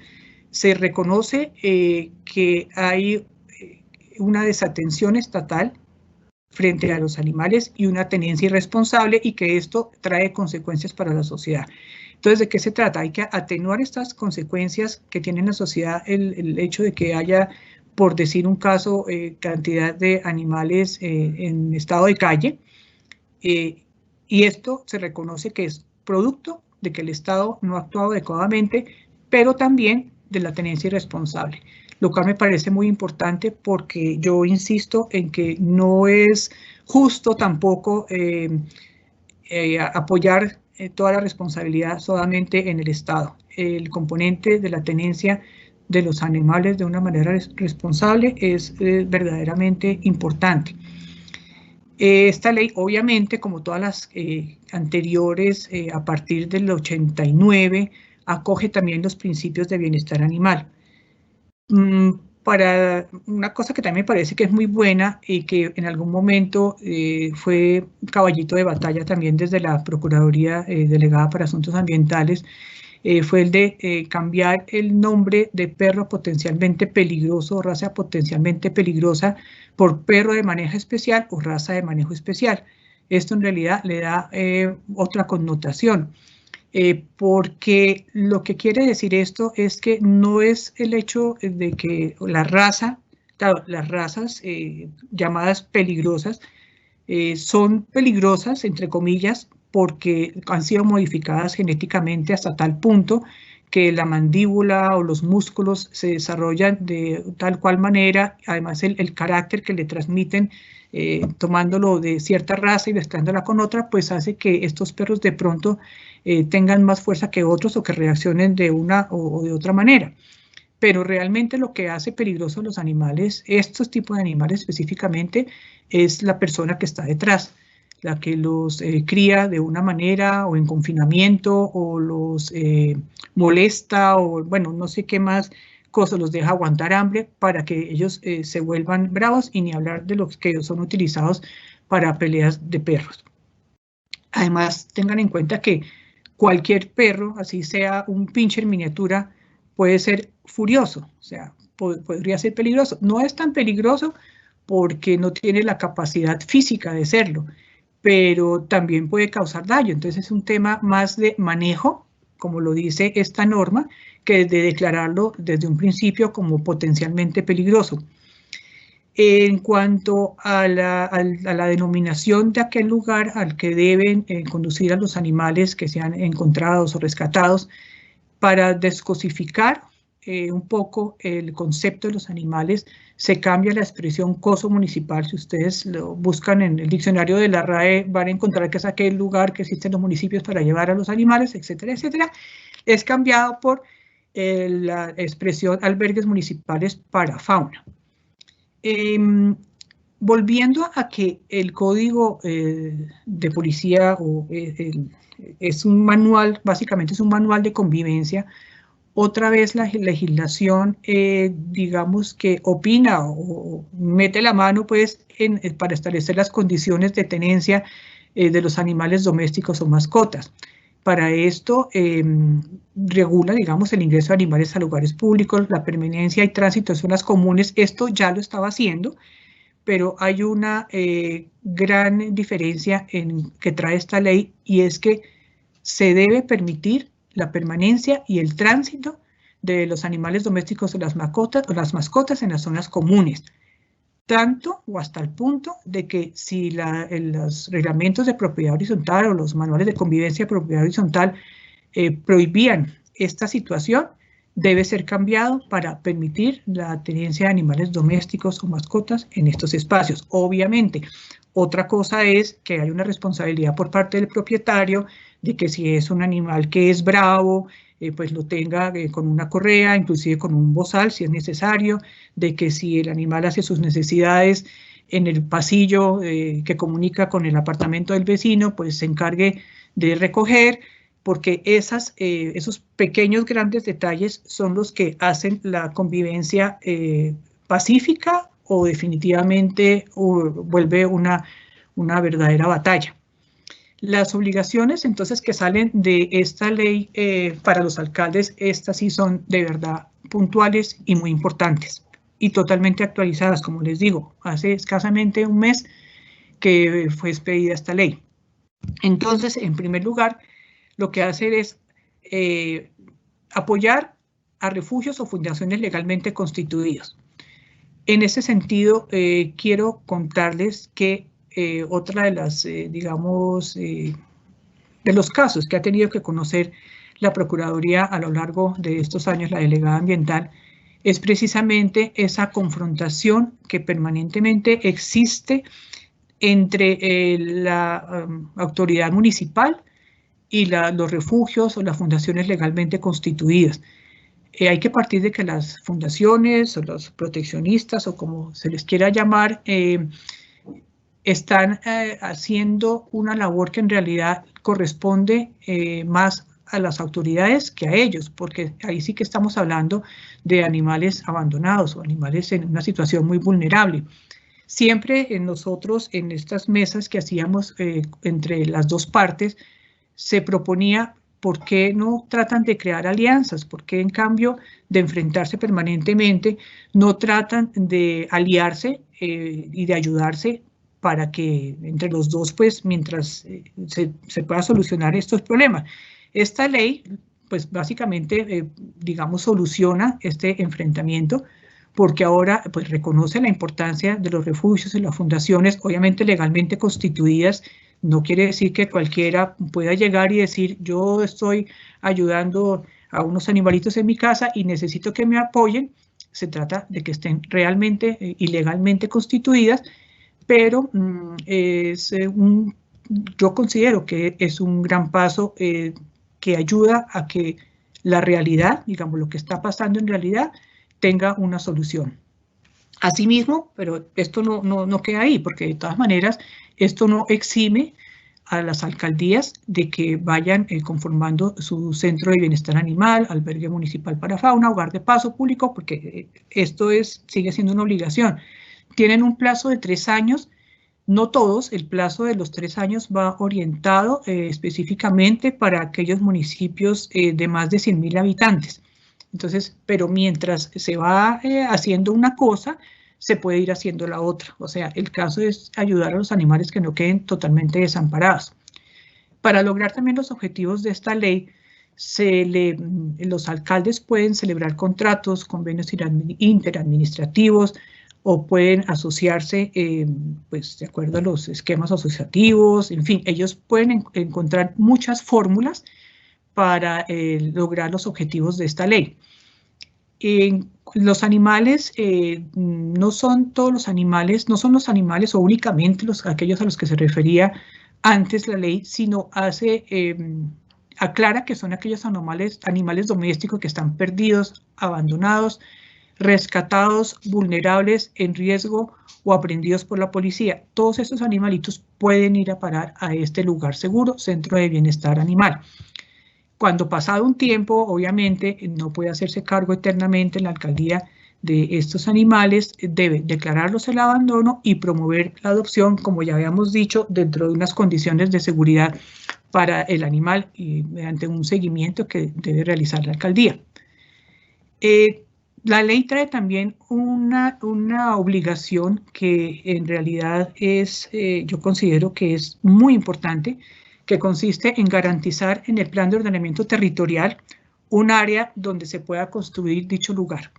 Se reconoce que hay una desatención estatal frente a los animales y una tenencia irresponsable, y que esto trae consecuencias para la sociedad. Entonces, ¿de qué se trata? Hay que atenuar estas consecuencias que tiene en la sociedad el hecho de que haya, por decir un caso, cantidad de animales en estado de calle, y esto se reconoce que es producto de que el Estado no ha actuado adecuadamente, pero también de la tenencia irresponsable, lo cual me parece muy importante porque yo insisto en que no es justo tampoco apoyar toda la responsabilidad solamente en el Estado. El componente de la tenencia de los animales de una manera responsable es verdaderamente importante. Esta ley, obviamente, como todas las anteriores, a partir del 89, acoge también los principios de bienestar animal. Para una cosa que también me parece que es muy buena y que en algún momento fue caballito de batalla también desde la Procuraduría Delegada para Asuntos Ambientales, fue el de cambiar el nombre de perro potencialmente peligroso o raza potencialmente peligrosa por perro de manejo especial o raza de manejo especial. Esto en realidad le da otra connotación, porque lo que quiere decir esto es que no es el hecho de que la raza, claro, las razas llamadas peligrosas son peligrosas, entre comillas, porque han sido modificadas genéticamente hasta tal punto que la mandíbula o los músculos se desarrollan de tal cual manera, además el carácter que le transmiten tomándolo de cierta raza y mezclándola con otra, pues hace que estos perros de pronto tengan más fuerza que otros o que reaccionen de una o de otra manera. Pero realmente lo que hace peligrosos los animales, estos tipos de animales específicamente, es la persona que está detrás, la que los cría de una manera o en confinamiento o los molesta o bueno, no sé qué más cosas los deja aguantar hambre para que ellos se vuelvan bravos, y ni hablar de los que son utilizados para peleas de perros. Además, tengan en cuenta que cualquier perro, así sea un pincher miniatura, puede ser furioso, o sea, podría ser peligroso. No es tan peligroso porque no tiene la capacidad física de serlo, pero también puede causar daño. Entonces es un tema más de manejo, como lo dice esta norma, que de declararlo desde un principio como potencialmente peligroso. En cuanto a la denominación de aquel lugar al que deben conducir a los animales que sean encontrados o rescatados, para descosificar un poco el concepto de los animales, se cambia la expresión coso municipal. Si ustedes lo buscan en el diccionario de la RAE, van a encontrar que es aquel lugar que existen los municipios para llevar a los animales, etcétera, etcétera. Es cambiado por la expresión albergues municipales para fauna. Volviendo a que el código de policía es un manual, básicamente es un manual de convivencia. Otra vez la legislación, digamos que opina o mete la mano pues para establecer las condiciones de tenencia de los animales domésticos o mascotas. Para esto regula, digamos, el ingreso de animales a lugares públicos, la permanencia y tránsito en zonas comunes. Esto ya lo estaba haciendo, pero hay una gran diferencia que trae esta ley, y es que se debe permitir la permanencia y el tránsito de los animales domésticos o las mascotas en las zonas comunes, tanto o hasta el punto de que si los reglamentos de propiedad horizontal o los manuales de convivencia de propiedad horizontal prohibían esta situación, debe ser cambiado para permitir la tenencia de animales domésticos o mascotas en estos espacios. Obviamente, otra cosa es que hay una responsabilidad por parte del propietario de que si es un animal que es bravo, pues lo tenga con una correa, inclusive con un bozal si es necesario, de que si el animal hace sus necesidades en el pasillo que comunica con el apartamento del vecino, pues se encargue de recoger, porque esos pequeños grandes detalles son los que hacen la convivencia pacífica o definitivamente vuelve una verdadera batalla. Las obligaciones entonces que salen de esta ley para los alcaldes, estas sí son de verdad puntuales y muy importantes y totalmente actualizadas, como les digo, hace escasamente un mes que fue expedida esta ley. Entonces, en primer lugar, lo que hace es apoyar a refugios o fundaciones legalmente constituidos. En ese sentido, quiero contarles que otra de las, digamos, de los casos que ha tenido que conocer la Procuraduría a lo largo de estos años, la delegada ambiental, es precisamente esa confrontación que permanentemente existe entre la autoridad municipal y los refugios o las fundaciones legalmente constituidas. Hay que partir de que las fundaciones o los proteccionistas o como se les quiera llamar, están haciendo una labor que en realidad corresponde más a las autoridades que a ellos, porque ahí sí que estamos hablando de animales abandonados o animales en una situación muy vulnerable. Siempre nosotros en estas mesas que hacíamos entre las dos partes se proponía por qué no tratan de crear alianzas, por qué en cambio de enfrentarse permanentemente no tratan de aliarse y de ayudarse para que entre los dos, pues, mientras se pueda solucionar estos problemas. Esta ley, pues, básicamente, digamos, soluciona este enfrentamiento, porque ahora, pues, reconoce la importancia de los refugios y las fundaciones, obviamente legalmente constituidas. No quiere decir que cualquiera pueda llegar y decir, yo estoy ayudando a unos animalitos en mi casa y necesito que me apoyen. Se trata de que estén realmente y legalmente constituidas, pero yo considero que es un gran paso que ayuda a que la realidad, digamos, lo que está pasando en realidad, tenga una solución. Asimismo, pero esto no queda ahí, porque de todas maneras esto no exime a las alcaldías de que vayan conformando su centro de bienestar animal, albergue municipal para fauna, hogar de paso público, porque esto sigue siendo una obligación. Tienen un plazo de 3 años, no todos, el plazo de los 3 años va orientado específicamente para aquellos municipios de más de 100.000 habitantes. Entonces, pero mientras se va haciendo una cosa, se puede ir haciendo la otra. O sea, el caso es ayudar a los animales que no queden totalmente desamparados. Para lograr también los objetivos de esta ley, los alcaldes pueden celebrar contratos, convenios interadministrativos o pueden asociarse pues, de acuerdo a los esquemas asociativos. En fin, ellos pueden encontrar muchas fórmulas para lograr los objetivos de esta ley. Los animales, no son todos los animales, no son los animales o únicamente aquellos a los que se refería antes la ley, sino aclara que son aquellos animales domésticos que están perdidos, abandonados, rescatados, vulnerables, en riesgo o aprehendidos por la policía. Todos estos animalitos pueden ir a parar a este lugar seguro, Centro de Bienestar Animal. Cuando pasado un tiempo, obviamente, no puede hacerse cargo eternamente la alcaldía de estos animales, debe declararlos el abandono y promover la adopción, como ya habíamos dicho, dentro de unas condiciones de seguridad para el animal y mediante un seguimiento que debe realizar la alcaldía. La ley trae también una obligación que en realidad yo considero que es muy importante, que consiste en garantizar en el plan de ordenamiento territorial un área donde se pueda construir dicho lugar.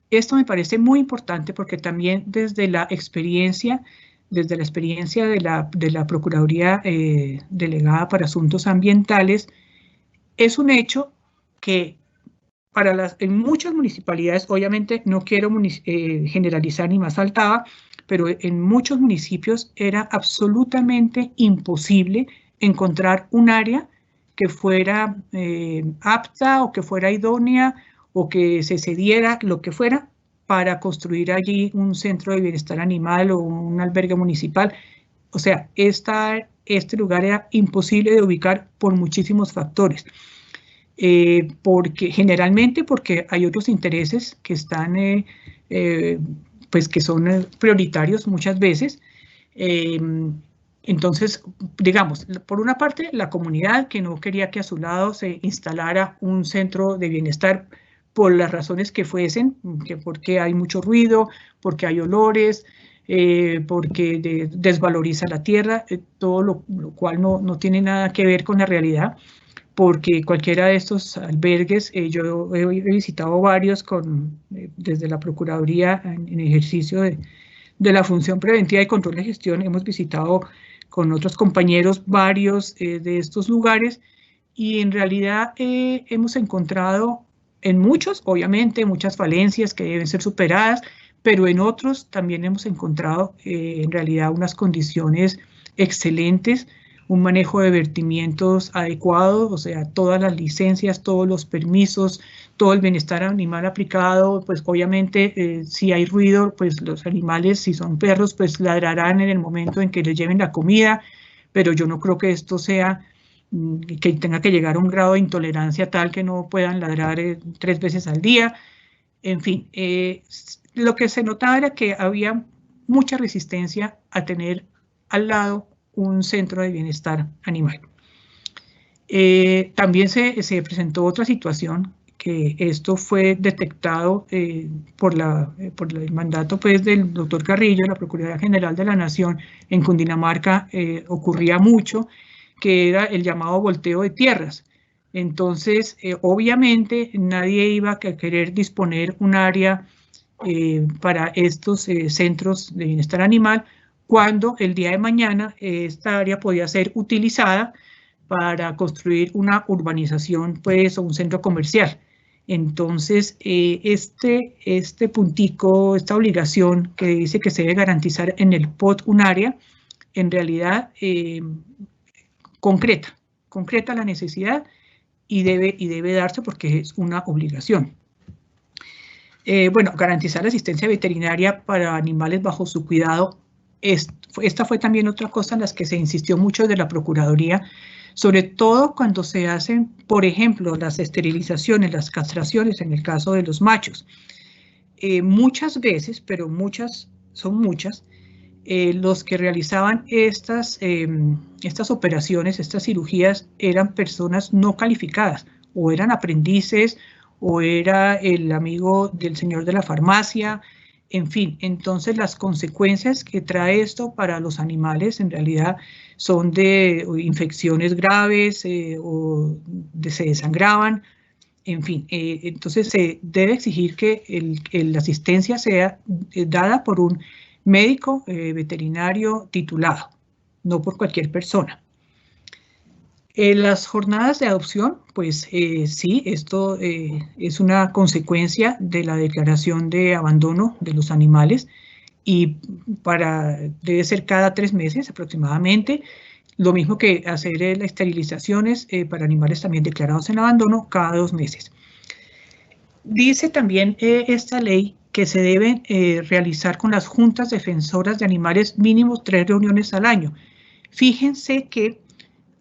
Esto me parece muy importante porque también desde la experiencia de la Procuraduría Delegada para Asuntos Ambientales, es un hecho que en muchas municipalidades, obviamente no quiero generalizar ni más faltaba, pero en muchos municipios era absolutamente imposible encontrar un área que fuera apta o que fuera idónea o que se cediera, lo que fuera, para construir allí un centro de bienestar animal o un albergue municipal. O sea, este lugar era imposible de ubicar por muchísimos factores. Generalmente porque hay otros intereses que están, pues que son prioritarios muchas veces. Entonces, digamos, por una parte, la comunidad que no quería que a su lado se instalara un centro de bienestar por las razones que fuesen, porque hay mucho ruido, porque hay olores, porque desvaloriza la tierra, todo lo cual no tiene nada que ver con la realidad, porque cualquiera de estos albergues, yo he visitado varios desde la Procuraduría en ejercicio de la función preventiva y control de gestión, hemos visitado con otros compañeros varios de estos lugares y en realidad hemos encontrado en muchos, obviamente, muchas falencias que deben ser superadas, pero en otros también hemos encontrado en realidad unas condiciones excelentes, un manejo de vertimientos adecuado, o sea, todas las licencias, todos los permisos, todo el bienestar animal aplicado, pues obviamente si hay ruido, pues los animales, si son perros, pues ladrarán en el momento en que les lleven la comida, pero yo no creo que esto sea, que tenga que llegar a un grado de intolerancia tal que no puedan ladrar 3 veces al día. En fin, lo que se notaba era que había mucha resistencia a tener al lado un centro de bienestar animal. También se presentó otra situación, que esto fue detectado por el mandato pues, del doctor Carrillo, la Procuraduría General de la Nación en Cundinamarca, ocurría mucho, que era el llamado volteo de tierras. Entonces, obviamente, nadie iba a querer disponer un área para estos centros de bienestar animal, cuando el día de mañana esta área podía ser utilizada para construir una urbanización pues, o un centro comercial. Entonces, este puntico, esta obligación que dice que se debe garantizar en el POT un área, en realidad concreta la necesidad y debe darse porque es una obligación. Bueno, garantizar la asistencia veterinaria para animales bajo su cuidado Esta fue también otra cosa en las que se insistió mucho de la Procuraduría, sobre todo cuando se hacen, por ejemplo, las esterilizaciones, las castraciones en el caso de los machos. Muchas veces, pero son muchas, los que realizaban estas operaciones, estas cirugías, eran personas no calificadas, o eran aprendices, o era el amigo del señor de la farmacia, en fin. Entonces las consecuencias que trae esto para los animales en realidad son de infecciones graves se desangraban, en fin. Entonces se debe exigir que la asistencia sea dada por un médico veterinario titulado, no por cualquier persona. Las jornadas de adopción, pues sí, esto es una consecuencia de la declaración de abandono de los animales y debe ser cada 3 meses aproximadamente, lo mismo que hacer las esterilizaciones para animales también declarados en abandono cada 2 meses. Dice también esta ley que se deben realizar con las juntas defensoras de animales mínimo 3 reuniones al año. Fíjense que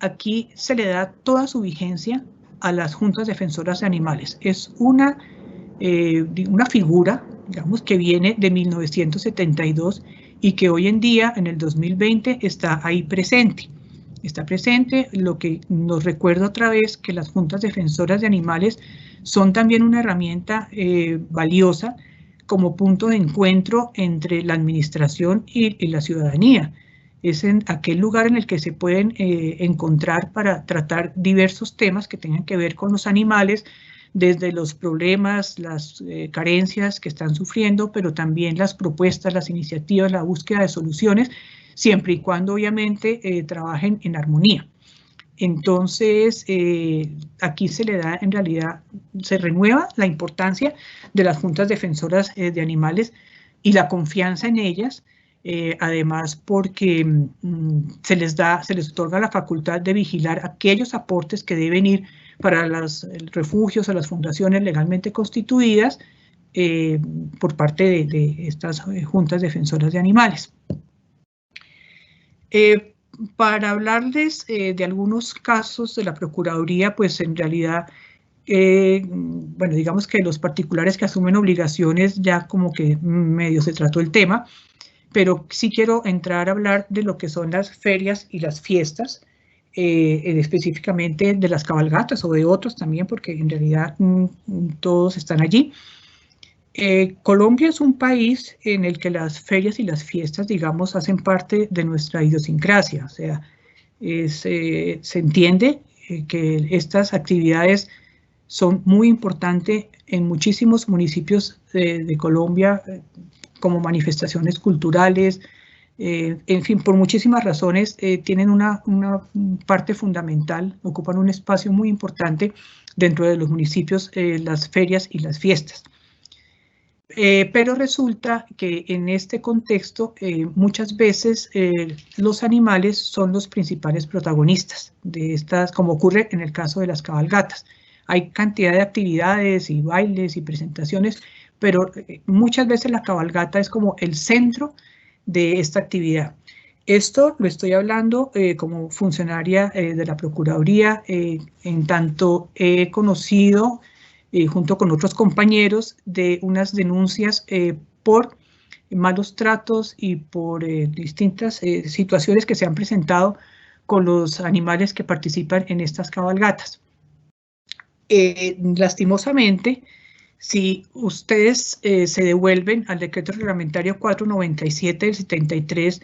aquí se le da toda su vigencia a las juntas defensoras de animales. Es una figura, digamos, que viene de 1972 y que hoy en día, en el 2020, está ahí presente. Está presente, lo que nos recuerda otra vez que las juntas defensoras de animales son también una herramienta valiosa como punto de encuentro entre la administración y la ciudadanía. Es en aquel lugar en el que se pueden encontrar para tratar diversos temas que tengan que ver con los animales, desde los problemas, las carencias que están sufriendo, pero también las propuestas, las iniciativas, la búsqueda de soluciones, siempre y cuando obviamente trabajen en armonía. Entonces, aquí se le da, en realidad, se renueva la importancia de las juntas defensoras de animales y la confianza en ellas, además porque se les otorga la facultad de vigilar aquellos aportes que deben ir para los refugios o las fundaciones legalmente constituidas por parte de estas juntas defensoras de animales. Para hablarles de algunos casos de la Procuraduría, pues en realidad, bueno, digamos que los particulares que asumen obligaciones ya como que medio se trató el tema, pero sí quiero entrar a hablar de lo que son las ferias y las fiestas, específicamente de las cabalgatas o de otros también, porque en realidad todos están allí. Colombia es un país en el que las ferias y las fiestas, digamos, hacen parte de nuestra idiosincrasia. O sea, se entiende que estas actividades son muy importantes en muchísimos municipios de Colombia, como manifestaciones culturales, en fin, por muchísimas razones tienen una parte fundamental, ocupan un espacio muy importante dentro de los municipios, las ferias y las fiestas. Pero resulta que en este contexto muchas veces los animales son los principales protagonistas de estas, como ocurre en el caso de las cabalgatas. Hay cantidad de actividades y bailes y presentaciones, pero muchas veces la cabalgata es como el centro de esta actividad. Esto lo estoy hablando como funcionaria de la Procuraduría, en tanto he conocido junto con otros compañeros de unas denuncias por malos tratos y por distintas situaciones que se han presentado con los animales que participan en estas cabalgatas. Lastimosamente, si ustedes se devuelven al decreto reglamentario 497 del 73,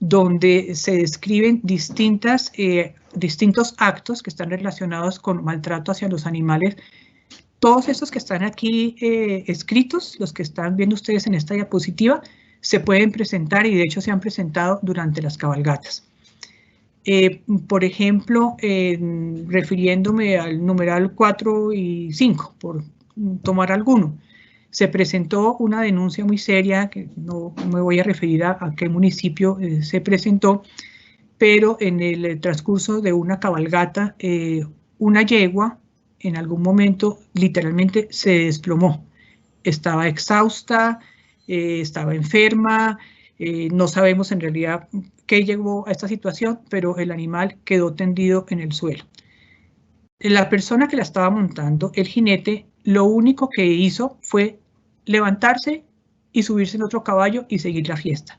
donde se describen distintos actos que están relacionados con maltrato hacia los animales, todos estos que están aquí escritos, los que están viendo ustedes en esta diapositiva, se pueden presentar y de hecho se han presentado durante las cabalgatas. Por ejemplo, refiriéndome al numeral 4 y 5, por tomar alguno, se presentó una denuncia muy seria, que no me voy a referir a qué municipio se presentó, pero en el transcurso de una cabalgata, una yegua en algún momento literalmente se desplomó. Estaba exhausta, estaba enferma, No sabemos en realidad qué llevó a esta situación, pero el animal quedó tendido en el suelo. La persona que la estaba montando, el jinete, lo único que hizo fue levantarse y subirse en otro caballo y seguir la fiesta.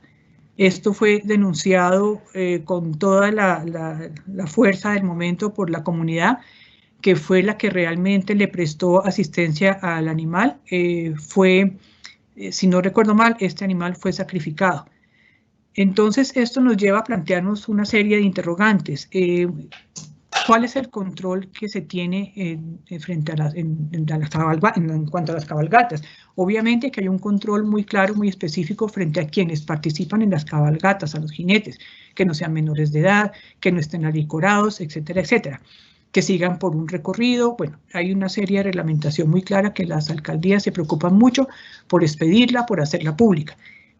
Esto fue denunciado con toda la fuerza del momento por la comunidad, que fue la que realmente le prestó asistencia al animal. Si no recuerdo mal, este animal fue sacrificado. Entonces, esto nos lleva a plantearnos una serie de interrogantes. ¿Cuál es el control que se tiene frente a en cuanto a las cabalgatas? Obviamente que hay un control muy claro, muy específico frente a quienes participan en las cabalgatas, a los jinetes, que no sean menores de edad, que no estén alicorados, etcétera, etcétera, que sigan por un recorrido. Bueno, hay una serie de reglamentación muy clara que las alcaldías se preocupan mucho por expedirla, por hacerla pública.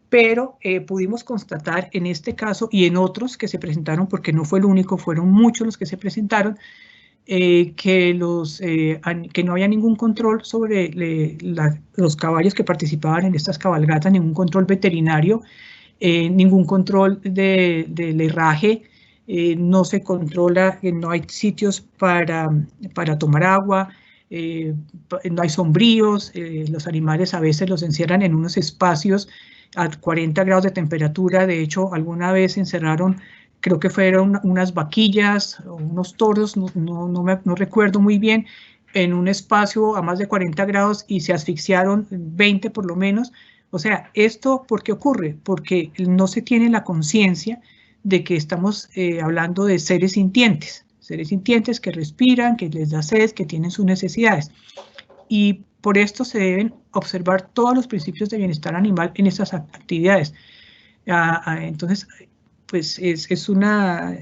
Pero pudimos constatar en este caso y en otros que se presentaron, porque no fue el único, fueron muchos los que se presentaron, que no había ningún control sobre los caballos que participaban en estas cabalgatas, ningún control veterinario, ningún control del herraje, no se controla, no hay sitios para tomar agua, no hay sombríos, los animales a veces los encierran en unos espacios a 40 grados de temperatura. De hecho, alguna vez encerraron, creo que fueron unas vaquillas o unos toros, no recuerdo muy bien, en un espacio a más de 40 grados y se asfixiaron 20 por lo menos. O sea, ¿esto por qué ocurre? Porque no se tiene la conciencia de que estamos hablando de seres sintientes que respiran, que les da sed, que tienen sus necesidades. Y por esto se deben observar todos los principios de bienestar animal en estas actividades. Entonces, pues es una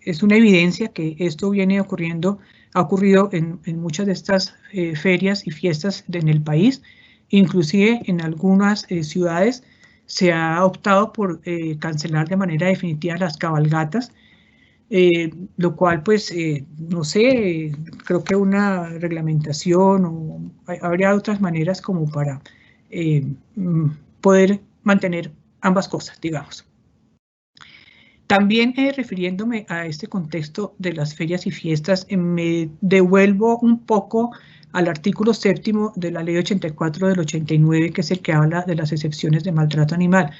evidencia que esto viene ocurriendo, ha ocurrido en muchas de estas ferias y fiestas en el país. Inclusive en algunas ciudades se ha optado por cancelar de manera definitiva las cabalgatas, lo cual, pues, no sé, creo que una reglamentación o habría otras maneras como para poder mantener ambas cosas, digamos. También refiriéndome a este contexto de las ferias y fiestas, me devuelvo un poco al artículo 7º de la Ley 84 del 89, que es el que habla de las excepciones de maltrato animal,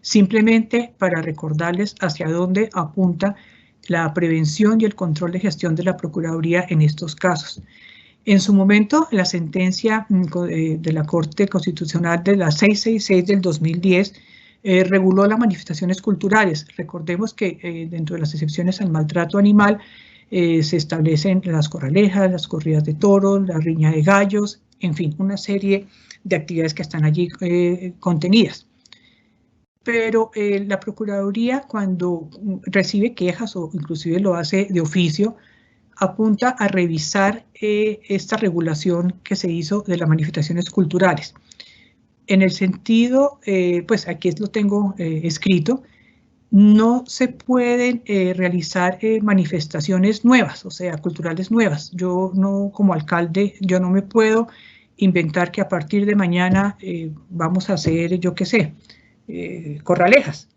simplemente para recordarles hacia dónde apunta la prevención y el control de gestión de la Procuraduría en estos casos. En su momento, la sentencia de la Corte Constitucional de la 666 del 2010 reguló las manifestaciones culturales. Recordemos que dentro de las excepciones al maltrato animal se establecen las corralejas, las corridas de toros, la riña de gallos, en fin, una serie de actividades que están allí contenidas. Pero la Procuraduría, cuando recibe quejas o inclusive lo hace de oficio, apunta a revisar esta regulación que se hizo de las manifestaciones culturales. En el sentido, pues aquí lo tengo escrito, no se pueden realizar manifestaciones nuevas, o sea, culturales nuevas. Yo no, como alcalde, yo no me puedo inventar que a partir de mañana vamos a hacer, yo qué sé, corralejas.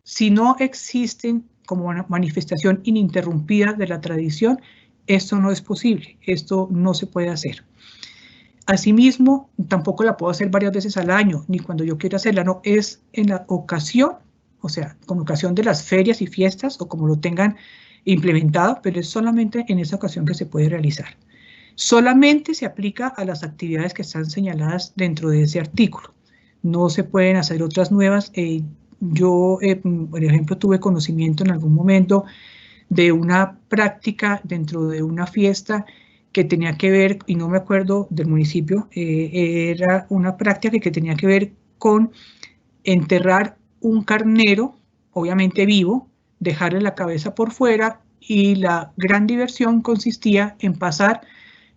Si no existen como una manifestación ininterrumpida de la tradición, esto no es posible, esto no se puede hacer. Asimismo, tampoco la puedo hacer varias veces al año, ni cuando yo quiera hacerla, no, es en la ocasión, o sea, con ocasión de las ferias y fiestas o como lo tengan implementado, pero es solamente en esa ocasión que se puede realizar. Solamente se aplica a las actividades que están señaladas dentro de ese artículo. No se pueden hacer otras nuevas. Yo, por ejemplo, tuve conocimiento en algún momento de una práctica dentro de una fiesta que tenía que ver, y no me acuerdo del municipio, era una práctica que tenía que ver con enterrar un carnero, obviamente vivo, dejarle la cabeza por fuera, y la gran diversión consistía en pasar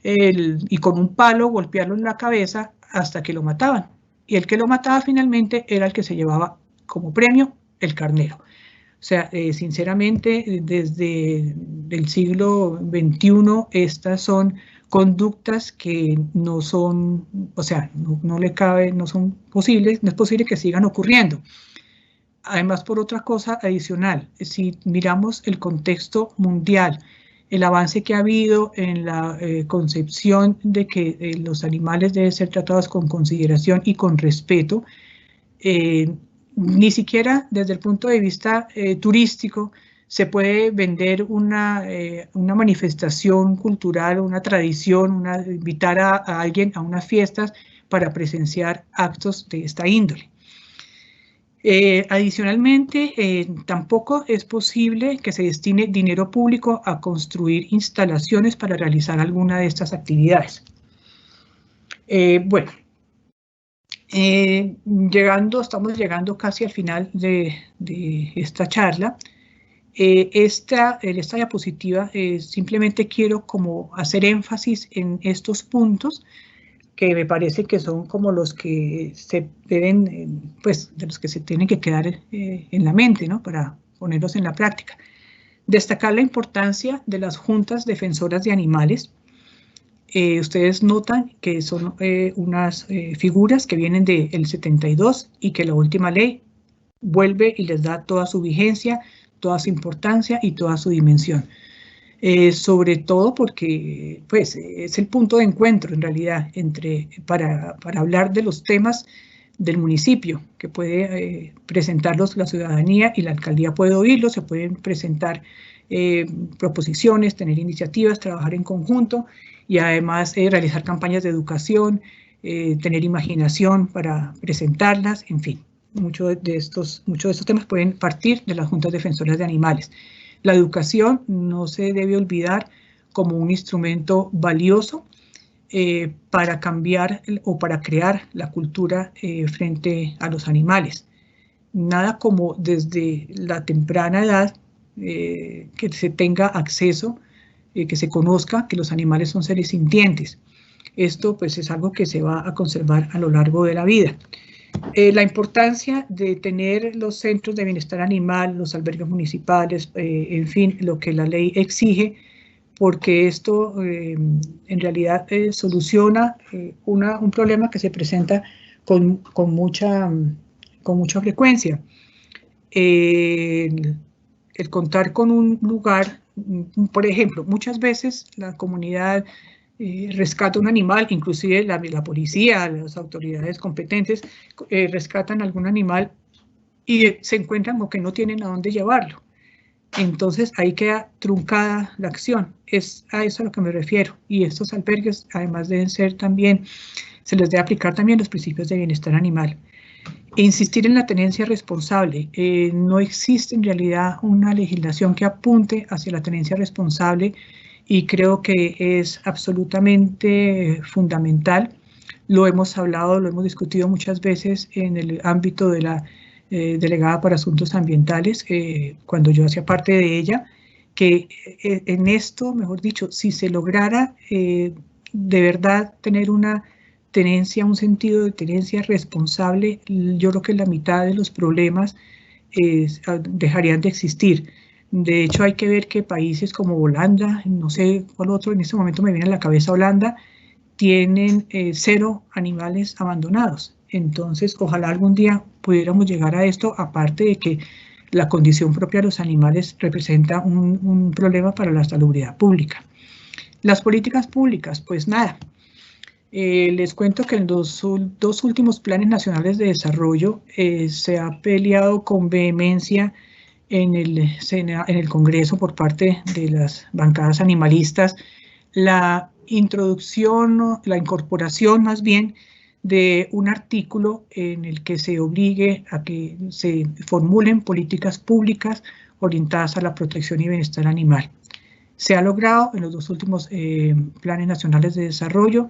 y con un palo golpearlo en la cabeza hasta que lo mataban. Y el que lo mataba finalmente era el que se llevaba como premio el carnero. O sea, sinceramente, desde el siglo XXI, estas son conductas que no son, o sea, no le cabe, no son posibles, no es posible que sigan ocurriendo. Además, por otra cosa adicional, si miramos el contexto mundial, el avance que ha habido en la concepción de que los animales deben ser tratados con consideración y con respeto, ni siquiera desde el punto de vista turístico se puede vender una manifestación cultural, una tradición, invitar a alguien a unas fiestas para presenciar actos de esta índole. Adicionalmente, tampoco es posible que se destine dinero público a construir instalaciones para realizar alguna de estas actividades. Bueno, estamos llegando casi al final de esta charla. Esta diapositiva simplemente quiero como hacer énfasis en estos puntos que me parece que son como los que se deben, pues, de los que se tienen que quedar en la mente, ¿no? Para ponerlos en la práctica. Destacar la importancia de las juntas defensoras de animales. Ustedes notan que son unas figuras que vienen del 72 y que la última ley vuelve y les da toda su vigencia, toda su importancia y toda su dimensión. Sobre todo porque pues, es el punto de encuentro en realidad para hablar de los temas del municipio, que puede presentarlos la ciudadanía y la alcaldía puede oírlos, se pueden presentar proposiciones, tener iniciativas, trabajar en conjunto y además realizar campañas de educación, tener imaginación para presentarlas, en fin, muchos de estos temas pueden partir de las juntas defensoras de animales. La educación no se debe olvidar como un instrumento valioso para cambiar o para crear la cultura frente a los animales. Nada como desde la temprana edad que se tenga acceso, que se conozca que los animales son seres sintientes. Esto pues es algo que se va a conservar a lo largo de la vida. La importancia de tener los centros de bienestar animal, los albergues municipales, en fin, lo que la ley exige, porque esto en realidad soluciona un problema que se presenta con mucha frecuencia. El contar con un lugar, por ejemplo, muchas veces la comunidad rescata un animal, inclusive la policía, las autoridades competentes rescatan algún animal y se encuentran con que no tienen a dónde llevarlo. Entonces ahí queda truncada la acción. Es a eso a lo que me refiero. Y estos albergues además deben ser también, se les debe aplicar también los principios de bienestar animal. E insistir en la tenencia responsable. No existe en realidad una legislación que apunte hacia la tenencia responsable y creo que es absolutamente fundamental. Lo hemos hablado, lo hemos discutido muchas veces en el ámbito de la delegada para asuntos ambientales, cuando yo hacía parte de ella, que en esto, mejor dicho, si se lograra de verdad tener una tenencia, un sentido de tenencia responsable, yo creo que la mitad de los problemas dejarían de existir. De hecho, hay que ver que países como Holanda, no sé cuál otro, en este momento me viene a la cabeza Holanda, tienen 0 animales abandonados. Entonces, ojalá algún día pudiéramos llegar a esto, aparte de que la condición propia de los animales representa un problema para la salubridad pública. Las políticas públicas, pues nada. Les cuento que en los 2 últimos planes nacionales de desarrollo se ha peleado con vehemencia en el Congreso por parte de las bancadas animalistas la introducción, la incorporación más bien de un artículo en el que se obligue a que se formulen políticas públicas orientadas a la protección y bienestar animal. Se ha logrado en los 2 últimos planes nacionales de desarrollo,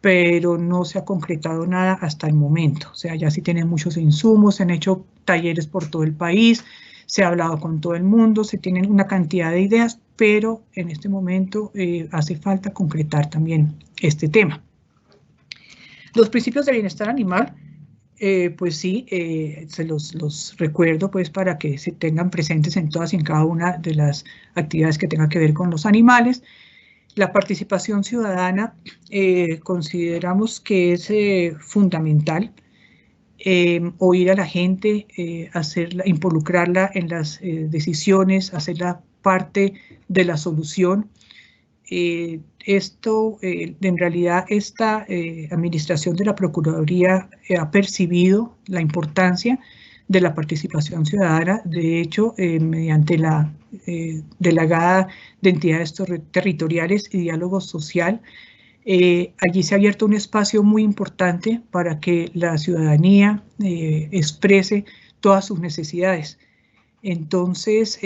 pero no se ha concretado nada hasta el momento. O sea, ya sí tienen muchos insumos, se han hecho talleres por todo el país, se ha hablado con todo el mundo, se tienen una cantidad de ideas, pero en este momento hace falta concretar también este tema. Los principios de bienestar animal, pues sí, se los recuerdo pues para que se tengan presentes en todas y en cada una de las actividades que tengan que ver con los animales. La participación ciudadana consideramos que es fundamental. oír a la gente, involucrarla en las decisiones, hacerla parte de la solución. En realidad, esta administración de la Procuraduría ha percibido la importancia de la participación ciudadana. De hecho, mediante la delegada de entidades territoriales y diálogo social, allí se ha abierto un espacio muy importante para que la ciudadanía exprese todas sus necesidades. Entonces,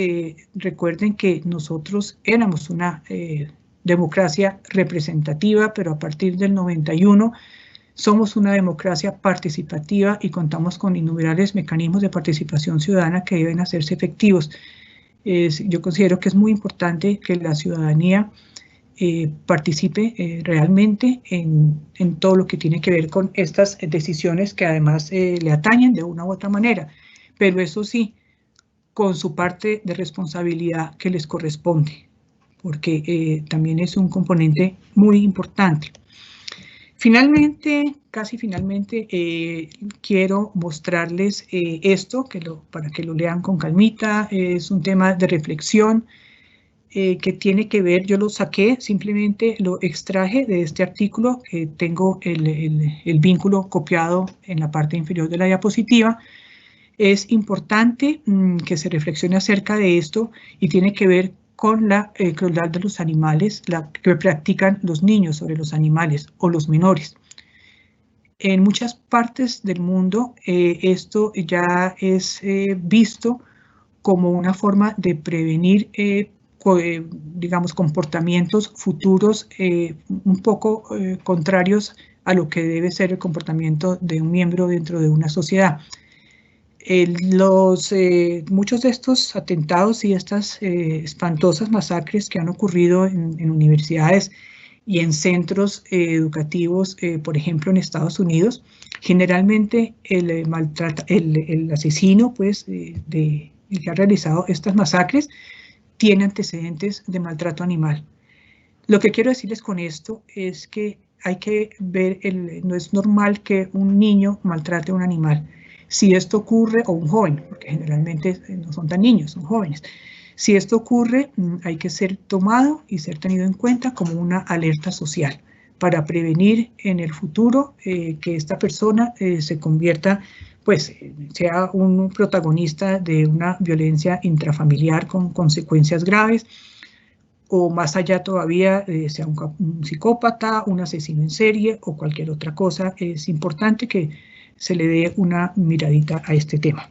recuerden que nosotros éramos una democracia representativa, pero a partir del 91 somos una democracia participativa y contamos con innumerables mecanismos de participación ciudadana que deben hacerse efectivos. Yo considero que es muy importante que la ciudadanía participe realmente en todo lo que tiene que ver con estas decisiones que además le atañen de una u otra manera, pero eso sí, con su parte de responsabilidad que les corresponde, porque también es un componente muy importante. Finalmente, casi finalmente, quiero mostrarles esto, para que lo lean con calmita. Es un tema de reflexión que tiene que ver, yo lo saqué, simplemente lo extraje de este artículo, tengo el vínculo copiado en la parte inferior de la diapositiva. Es importante que se reflexione acerca de esto y tiene que ver con la crueldad de los animales, la que practican los niños sobre los animales o los menores. En muchas partes del mundo esto ya es visto como una forma de prevenir, digamos, comportamientos futuros un poco contrarios a lo que debe ser el comportamiento de un miembro dentro de una sociedad. Muchos de estos atentados y estas espantosas masacres que han ocurrido en universidades y en centros educativos, por ejemplo en Estados Unidos, generalmente el asesino, pues, el que ha realizado estas masacres, tiene antecedentes de maltrato animal. Lo que quiero decirles con esto es que hay que ver, no es normal que un niño maltrate a un animal. Si esto ocurre, o un joven, porque generalmente no son tan niños, son jóvenes. Si esto ocurre, hay que ser tomado y ser tenido en cuenta como una alerta social para prevenir en el futuro que esta persona se convierta, pues, sea un protagonista de una violencia intrafamiliar con consecuencias graves, o más allá todavía, sea un psicópata, un asesino en serie o cualquier otra cosa. Es importante que se le dé una miradita a este tema.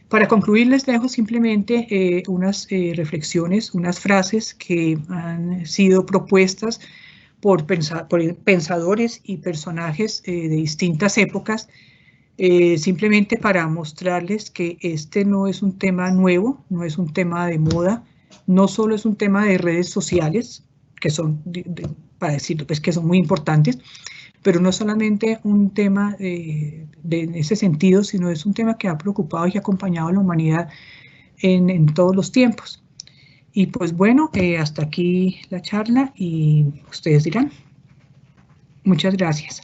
Para concluir, les dejo simplemente unas reflexiones, unas frases que han sido propuestas por pensadores y personajes de distintas épocas, simplemente para mostrarles que este no es un tema nuevo, no es un tema de moda, no solo es un tema de redes sociales, que son, para decirlo, pues, que son muy importantes, pero no solamente un tema en ese sentido, sino es un tema que ha preocupado y acompañado a la humanidad en todos los tiempos. Y pues bueno, hasta aquí la charla y ustedes dirán. Muchas gracias.